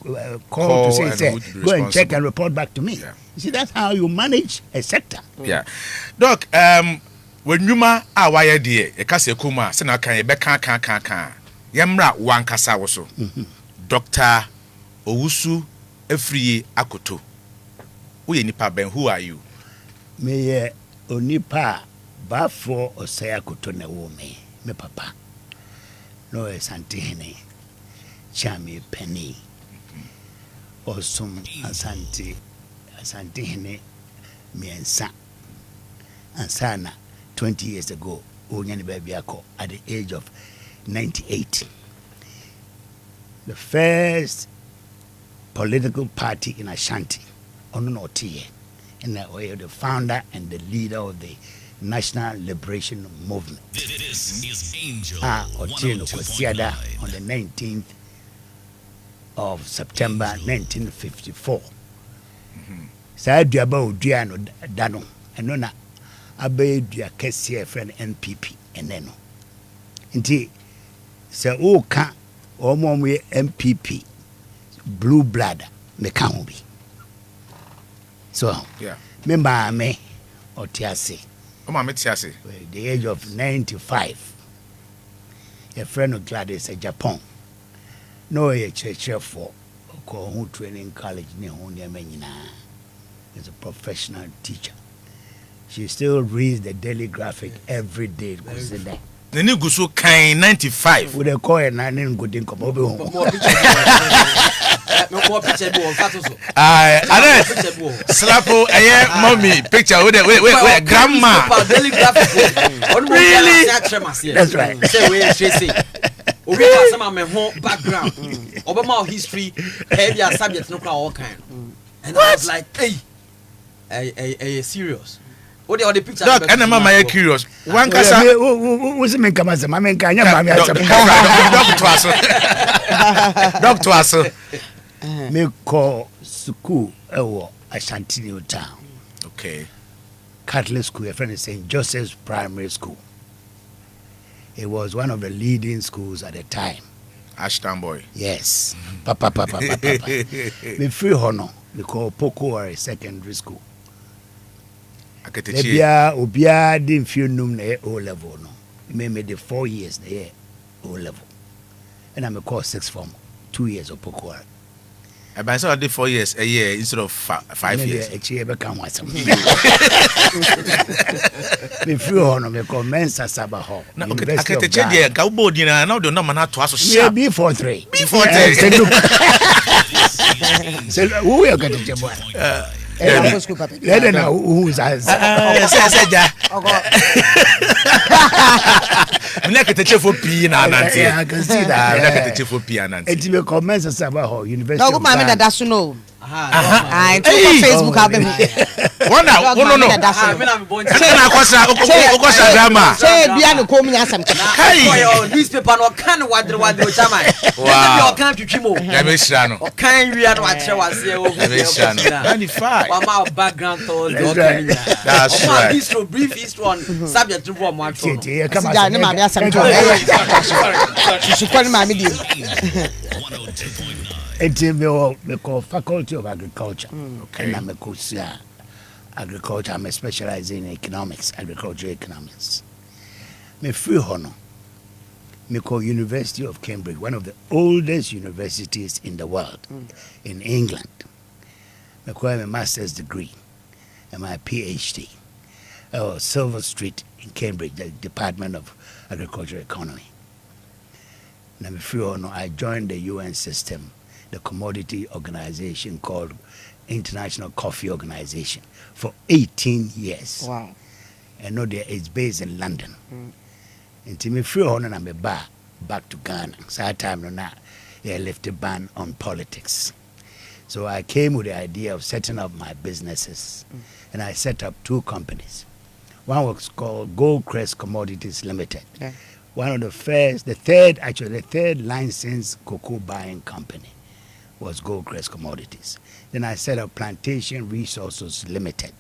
call to say go and check and report back to me. Yeah. You see, that's how you manage a sector. Yeah. Doc, when you ma awaya die, e kase kuma se na kan e be kan. Yemra wan kasa wo so. Dr. Owusu Efriye Akoto. Uye nipa ben, who are you? Me onipa ba for Osaya Akoto na wo me papa. No Santihene. Chami Penny. Osum Asantihene miensa. Ansana 20 years ago, Onyani Babiako at the age of 98. The first political party in Ashanti, Ononotie, and the founder and the leader of the National Liberation Movement. This is Angel Otieno Kwasiada on the 19th of September 1954. Saadua ba odua no dano eno na abedua kese friend NPP eneno. Nti se o ka omo MPP blue blood me ka ho bi. So yeah. Member me otiase. The age of 95. A friend of Gladys at Japan. No a church for who training college near Menina. Is a professional teacher. She still reads the Daily Graphic every day. The new Gusu kind 95. With a coin and I didn't go in Slapo mommy picture with grandma. Really? That's right. Background. Obama history, heavy subjects no all kind. And I was like, hey, serious. What the picture? Doc, and I'm curious. One kasa. Who's me come as a man? Can you Doctor Aso. Me call school Ashanti town. Okay. Catholic school, a friend is St. Joseph's Primary School. It was one of the leading schools at the time. Ashton boy. Yes. Papa. Me free honor. We call Poko Secondary School. Obia didn't feel num na O level no. Me the 4 years na O level. And I'm a call 6th form, 2 years of Poko. About so I did 4 years a year instead of 5 years. Actually, become what some. Me feel on me commence as Sabaho. No, okay, I can't change the cowboy dinner. Now the number not twice so Yeah, sharp. B43. B43. So who we are going to jump? Let them know who's as. I can teach for P and Nancy. I can see that. I can teach for P and Nancy. It will commence as Sabaho University. No, good man, that's no. I took Hey. Facebook. I've been. One now, no. I mean, I'm going to Say na kwasa drama. Say, Biano, come here, some. Hey, newspaper no can wadre chama. Wow. You can twimo. Yameshano. Can we are watch was here. Yameshano. 95. One more background to That's the right. That's right. history, brief history on subject to one more. Come Sija, ne mami asam to. She call mami di. 102.9. It's in the Faculty of Agriculture. And I'm a course agriculture. I'm specializing in economics, agricultural economics. Me free honor. Me call University of Cambridge, one of the oldest universities in the world, in England. Me call my master's degree and my PhD. Silver Street in Cambridge, the Department of Agricultural Economy. And I'm free honor. I joined the UN system, the commodity organization called International Coffee Organization for 18 years. Wow. And know that it's based in London. Until me free on and I'm back to Ghana. So that time now, I left a ban on politics. So I came with the idea of setting up my businesses. And I set up 2 companies. One was called Goldcrest Commodities Limited. Yeah. One of the third licensed cocoa buying company was Goldcrest Commodities. Then I set up Plantation Resources Limited,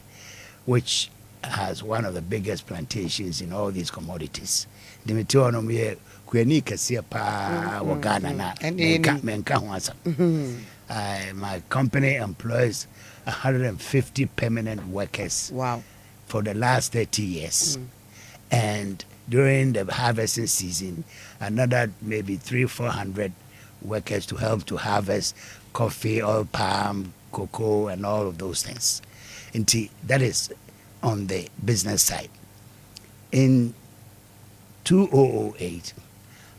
which has one of the biggest plantations in all these commodities. The material here, Kweni Kasia Pa Wagana na menka huasa. My company employs 150 permanent workers. Wow. For the last 30 years. And during the harvesting season, another maybe 300-400 workers to help to harvest coffee, oil palm, cocoa, and all of those things. And that is on the business side. In 2008,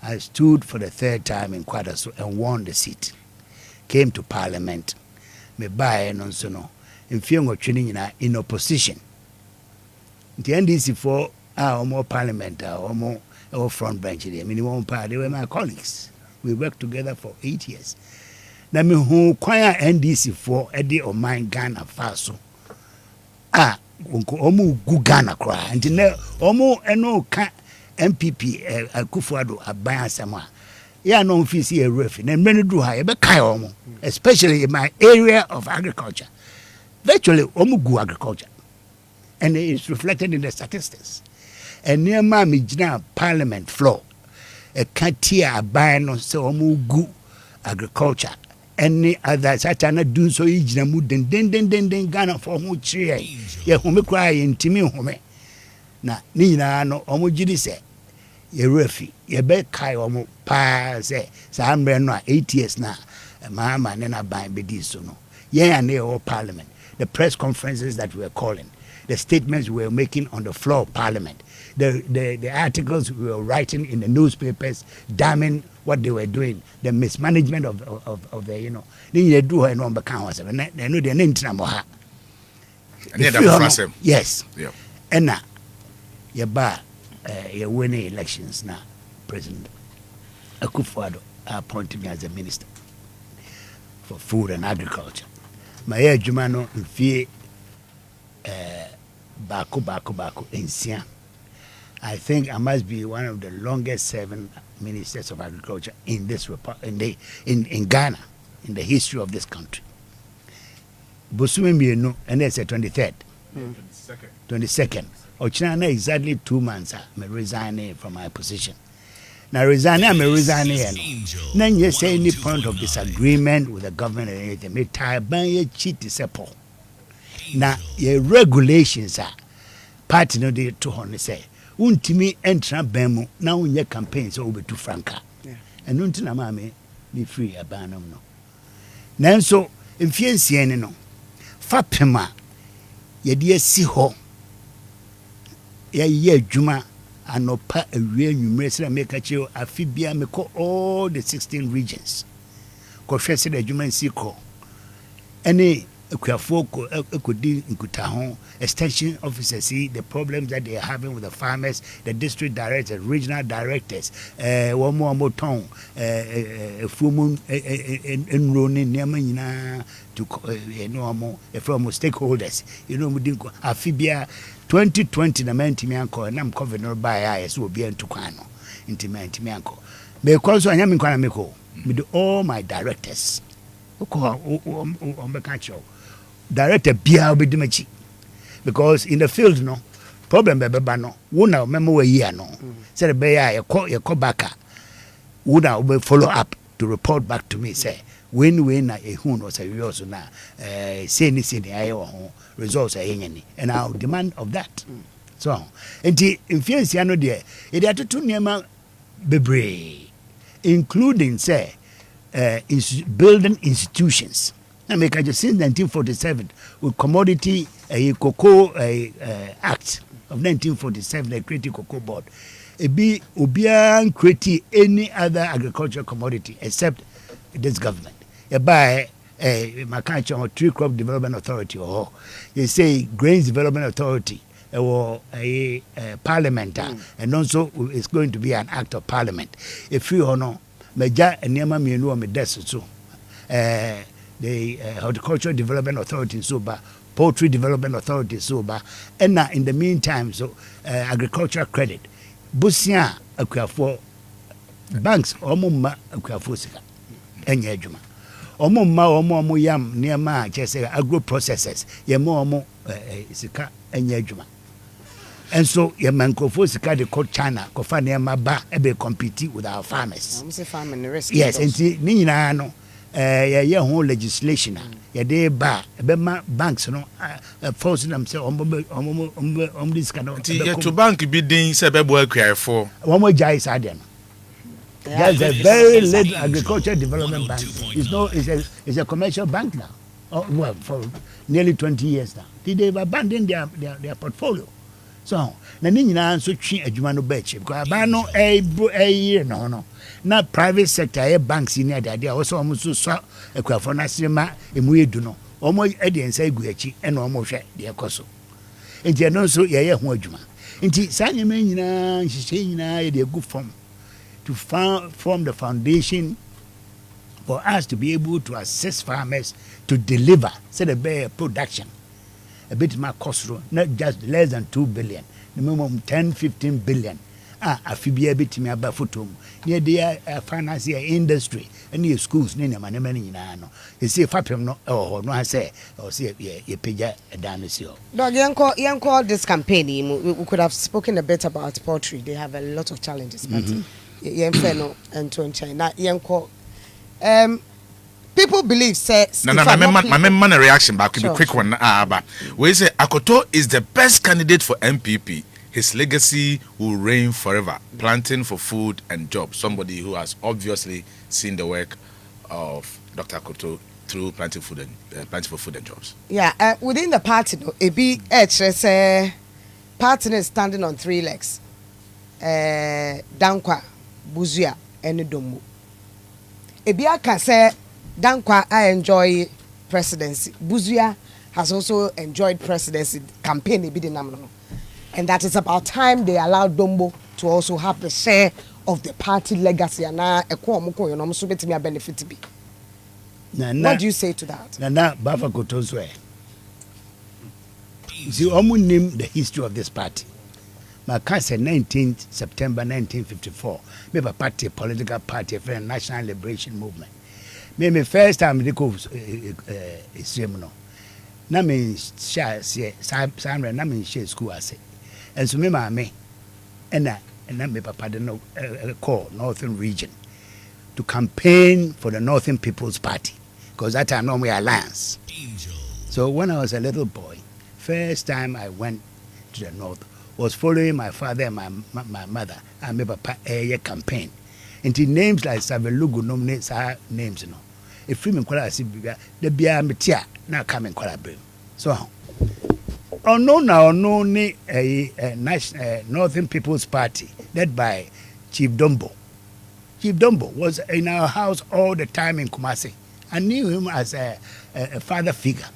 I stood for the 3rd time in Kwadaso and won the seat. Came to Parliament. Me buy no so no. In Fiongo training in opposition. The NDC for our Parliament, our front bench, they were my colleagues. We worked together for 8 years. Na me hu kwaya NDC for Eddie or mine Ghana Faso. Omu gu Ghana kra. Nti ne omu eno ka NPP Akufuado aban asema. Ya no fit see a ref. Na many do ha e be kai omu, especially in my area of agriculture. Virtually omu gu agriculture. And it's reflected in the statistics. And near my Parliament floor, a katia abano so omu gu agriculture. Any other such an do so each na muden den Ghana for who cheer. Ye home cry in Timmy home. Na Nina no omu jidi se. Ye refi, ye be kai omu pa se. Sa ambre no 8 years na. Mama nena buy bediso no. Ye and all Parliament. The press conferences that we were calling. The statements we were making on the floor of Parliament, the articles we were writing in the newspapers, damning what they were doing, the mismanagement of the, you know, they do her number count, and they know their name to yes. Yeah. And now, you're winning elections now, President Akufo-Addo appointed me as a minister for food and agriculture. My Jumano in fear. Baku Insia. I think I must be one of the longest serving ministers of agriculture in this in Ghana, in the history of this country. Bosumi no, and that's the 23rd. 22nd. Ochina exactly 2 months I resign from my position. Now resign, I'm resigning. Then you say any point of disagreement with the government and anything. Me tie ban ye cheat support. Now your regulations are party no dey to honey say untimi entra ban na unye campaign so obetu franka and unti na ma me free abanom no nanso mfie nsia ni no fapem a yɛde asi hɔ yɛyɛ adwuma anopa awie nwumere sɛ meka kyerɛ afi bia mekɔ all the 16 regions kɔhwɛ sɛ adwuma nsi kɔ ɛne akuafoɔ ɛkɔdi nkutaho extension officers see the problems that they are having with the farmers, the district directors, regional directors, one more tongue, fumun enrolling near to normal from stakeholders. You know, we didn't go. Afibia 2020 the man Timianco and I'm covered by eyes will be into Kano into man Timianco. Because I am in Kwanamiko with all my directors. Director Bia Bidimachi. Because in the field, no problem, Beba no, wona remember a year no. Said Beya, you call back, wona follow up to report back to me, say, when a hoon was a real so now, say anything, I results are any, and I'll demand of that. So, and the influence, no dear, it had to Nema Bebre, including, say, building institutions. I make just since 1947 with commodity cocoa act of 1947, the creative cocoa board. It be ubian create any other agricultural commodity except this government. You buy my country or tree crop development authority or you say grains development authority or a parliament and also it's going to be an act of parliament. If you honor Meja and Yama Minu me desk so the Horticultural Development Authority Soba, Poultry Development Authority Soba, and now in the meantime, so agricultural credit. Busia Akuafo banks, Omuma Akuafosika, Enyajuma. Omo yam near ma, just agro processors, Yamo Sika, Enyajuma. And so, Yamankofosika, the court China, Kofania Maba, ebe compete with our farmers. Yes, and Nina no. Whole legislation they bar banks no forcing themselves on this kind of to bank bidding say bebo acquire for one more jais adian. There's a very little agricultural development bank. It's a commercial bank now. Well, for nearly 20 years now. They've abandoned their portfolio. So na nyina so twi adwuma no ba che because abano year no na private sector banks in there they also almost so ekwafo na sema emu edu no omo ediensa egu achi e na omo hwe de ekoso enti no so ye ho adwuma enti sanyema nyina nhihye nyina ye de egu form to form the foundation for us to be able to assist farmers to deliver say the better production. A bit more cost, not just less than 2 billion, the minimum 10-15 billion. Afibia a bit me about futum. Near the finance industry, and near schools, near many no. You see, Fapim no, no, I say, or see, you pay a dinosaur. Dog, young call this campaign. We could have spoken a bit about poultry. They have a lot of challenges, but young fellow and to China, young call. People believe say my reaction back to be quick one but we say Akoto is the best candidate for NPP. His legacy will reign forever, planting for food and jobs. Somebody who has obviously seen the work of Dr. Akoto through planting for food and jobs. Yeah, within the party no ebi party is standing on 3 legs. Dankwa, Buzia and Domu. Ebi aka say Dankwa I enjoy presidency. Buzia has also enjoyed presidency campaign and that is about time they allowed Dombo to also have the share of the party legacy and benefit be. What do you say to that? Nana Bafa Kotoswe. You see, Omu name the history of this party. My cousin 19th September 1954. Me a party, political party, for the National Liberation Movement. Me first time they go no. Na me share Sandra na me share school ase. And so me and me papa no call Northern Region to campaign for the Northern People's Party because that time no we alliance. So when I was a little boy, first time I went to the north was following my father and my mother and me papa campaign. And the names like Savelugu nominates our names, you know. if me kwala si bibia da bia metia na ka me kwala bem so ono ni national Northern People's Party led by Chief Dombo was in our house all the time in Kumasi. I knew him as a father figure,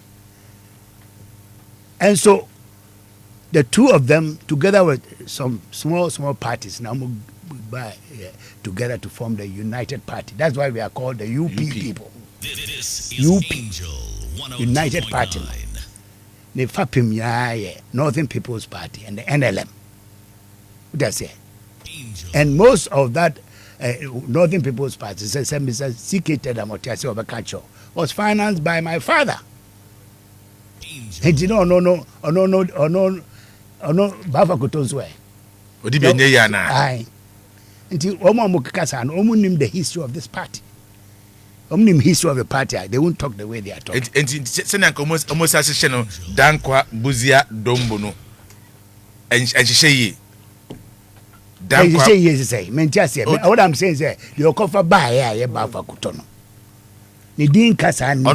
and so the two of them together with some small parties now together to form the United Party. That's why we are called the UP people. This is UP, Angel United Party. 102.9. The FAPIM, Northern People's Party, and the NLM. That's it. Angel. And most of that Northern People's Party, Mr. C.K. Tedamotiasi Obakacho, was financed by my father. Angel. And you know, no, Bafa Kutozwe. odi be nye ya na Aye. Until Omo Mukasa and Omo name the history of this party. Omo name history of the party. They won't talk the way they are talking. enti sena almost asese no dankwa buzia dombo no enhyehyɛ yi You say yes, say. What I'm saying is that you cover by here, Bafa Kutono. Ni din kasa and no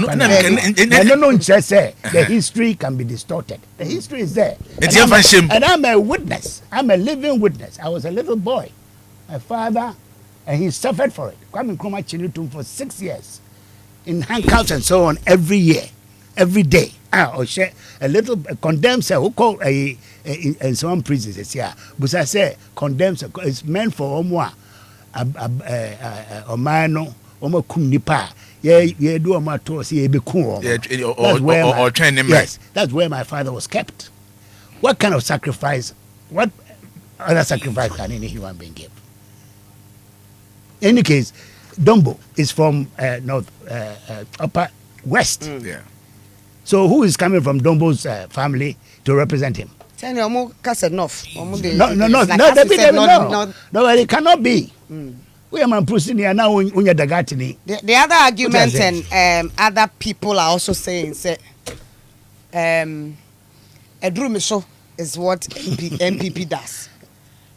say the history can be distorted. The history is there. And I'm a witness. I'm a living witness. I was a little boy. My father, and he suffered for it. Kwame Nkrumah Chinutum for 6 years in handcuffs and so on every year, every day. Or share a little condemned who call in some prisons. Yeah, but I say condemned it's meant for Omwa, Omano, Omakum Nipa. Yeah, do a matter. See, be cool. Or train him. Yes, that's where my father was kept. What kind of sacrifice? What other sacrifice can any human being give? In any case, Dombo is from North Upper West. Yeah. So who is coming from Dombo's family to represent him? Tell you, Omo cast enough. No, it cannot be. We are man proceeding here now. Unya dagatini. The other argument and other people are also saying say Edrumiso is what NPP does.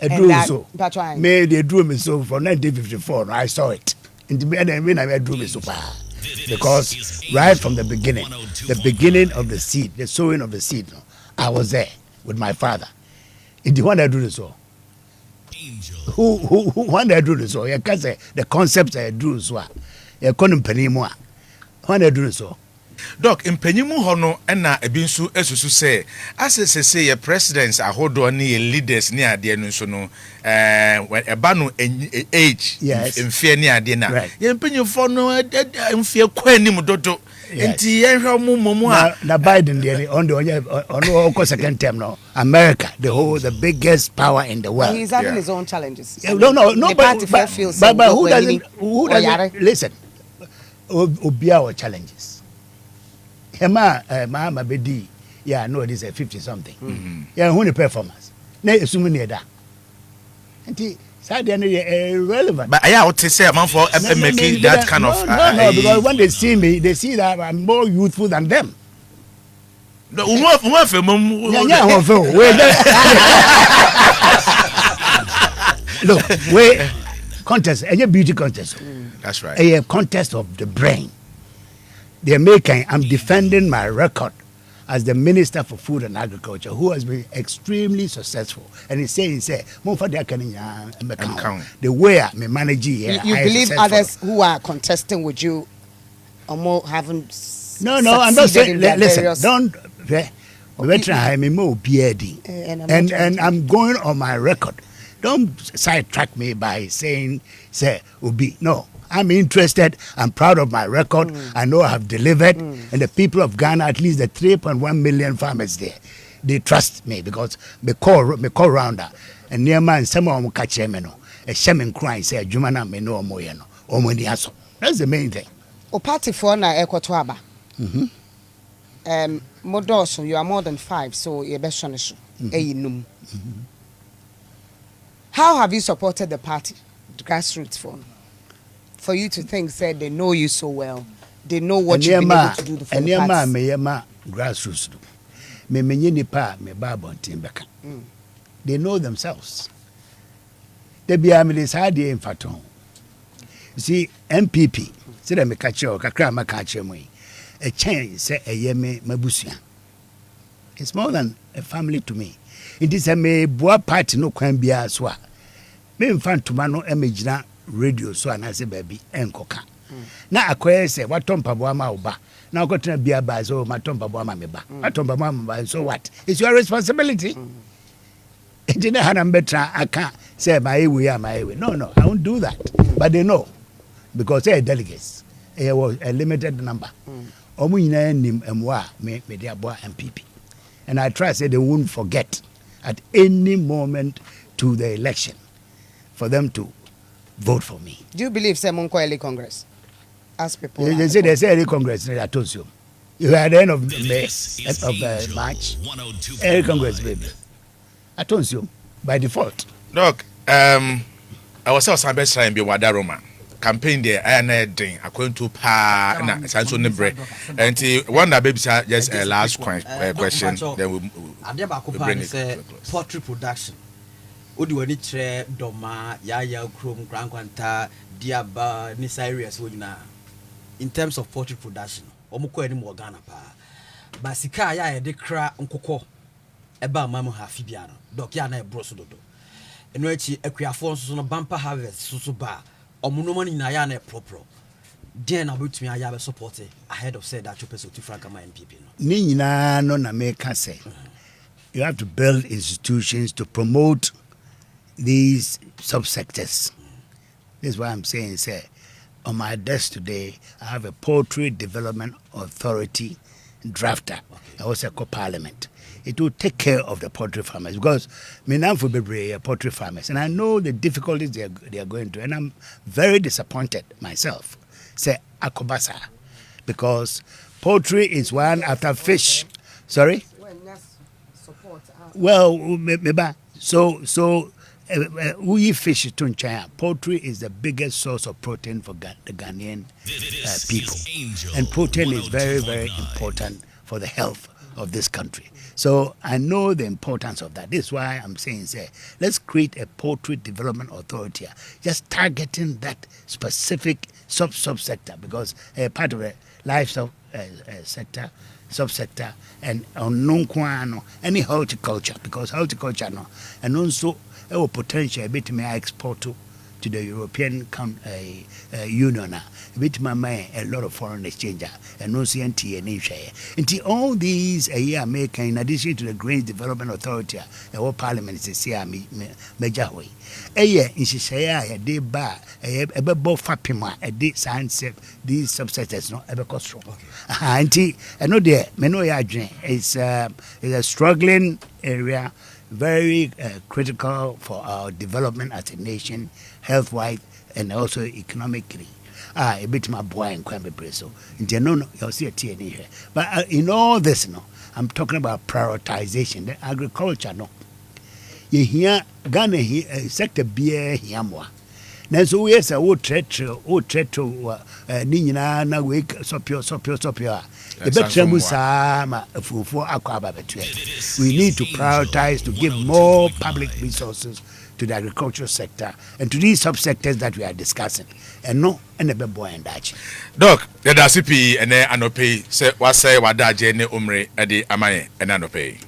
Edrumiso. That's why. Made Edrumiso from 1954. I saw it. In the end, when I Edrumiso. Because right from the beginning of the seed, the sowing of the seed, I was there with my father. In the one I do this all. Who when I do this all? You can say the concepts I do so. You can't penny more. When I do this all. Doc, impenyimu hono ena ebinsu esusu say as say your presidents ahodo ni leaders ni ade no so no eba no age in fear ni ade na ye impenyifo no mfie kwanim dodo enti ye hwe momo a na Biden there on the second term now America the biggest power in the world. He's having his own challenges. No but who doesn't listen obia our challenges. Hema Mahama Bedi, yeah, no, it is a 50 something. Yeah, who the performance? Ne assume near that. And irrelevant. But I ought to say, man, for making that kind of. No, because when they see me, they see that I'm more youthful than them. Look, we contest, a beauty contest. That's right. A contest of the brain. They're making, I'm defending my record as the Minister for Food and Agriculture, who has been extremely successful. And he's saying, the way I manage here. You believe others who are contesting with you or more haven't? No, I'm not saying, listen, don't. And I'm going on my record. Don't sidetrack me by saying, Ubi. No. I'm interested. I'm proud of my record. I know I have delivered. And the people of Ghana, at least the 3.1 million farmers there, they trust me because me call rounder. And near man, some of them catch them, a shaman crying, say, Jumana, me no moyano, or moniaso. That's the main thing. O party for na Akoto. Modoso, you are more than 5, so you're best on How have you supported the party, the grassroots for you to think, said they know you so well, they know what you've been able to do for the party? Grassroots. They know themselves. They be a in fact. You see, NPP, say dem ka che o kakra ma ka che mo a chain say eyeme mabusia. It's more than a family to me. It is a me boa party no kwan bia so a me mfa ntoma no emagina radio so anase baby enkoka na akoye say watompa boa ma oba na okotena bia ba so matompa boa ma me ba matompa boa ma so what? It's your responsibility. It didn't have better I can't say my way. No, I won't do that. But they know because they are delegates. It was a limited number. Omu nyina nim emwa me dia boa NPP. And I try to say they won't forget at any moment to the election for them to vote for me. Do you believe Simon Coeli Congress? As people. They say early Congress. I told you. You are at the end of May, March. Early Congress, baby. I told you by default. Look, I was also best trying to be Wadaroma. Campaign there, and according to Pa and Sanso Nebre. And one that baby just a last question. Then we bring it. Poultry production. Odi wani tre doma ya krom krankwanta diaba ni areas wo nyina in terms of poultry production omuko ani mo Ghana pa basika ya de kra nkokɔ eba mamu ha fibia no dok ya na ebroso dodo eno echi akuafo nso no bumper harvest so ba omuno mani na ya na propro den na betumi aya be support ahead of said that chopeso to franka ma NPP no Ni nyina no na make say you have to build institutions to promote these subsectors. This is why I'm saying, say, on my desk today, I have a Poultry Development Authority drafter. I also call Parliament. It will take care of the poultry farmers because Minamfu Bebre are poultry farmers, and I know the difficulties they are going through, and I'm very disappointed myself. Say Akobasa, because poultry is one after fish. Sorry. Well, so. We fish in China. Poultry is the biggest source of protein for the Ghanaian people. And protein is very, very important for the health of this country. So I know the importance of that. This is why I'm saying, let's create a poultry development authority, just targeting that specific subsector because part of the livestock sector, subsector, and any horticulture, because horticulture, and also our potential a bit may export to the European Union. A bit my a lot of foreign exchange and no CNT and share. Until all these a year make in addition to the Grains Development Authority, our parliament is a major way. A year in Shishaya, a day bar, a bebo fapima, a day science, these subsectors no ever cost. Auntie, I know there, Menoya is a struggling area. Very critical for our development as a nation, health-wise and also economically. A bit my boy and Kwame Preso. No, you'll see a TNA here. But in all this, I'm talking about prioritization. The agriculture, You hear Ghana sector beer here more. Nanso we say o tretre ninyina na we sopio e betremu sa ma afufu akwaba betu. We need to prioritize to give more public resources to the agricultural sector and to these subsectors that we are discussing. And no and the boy and that. Doc, the DCP and anope say wadaje ne umre edi amaye and anope.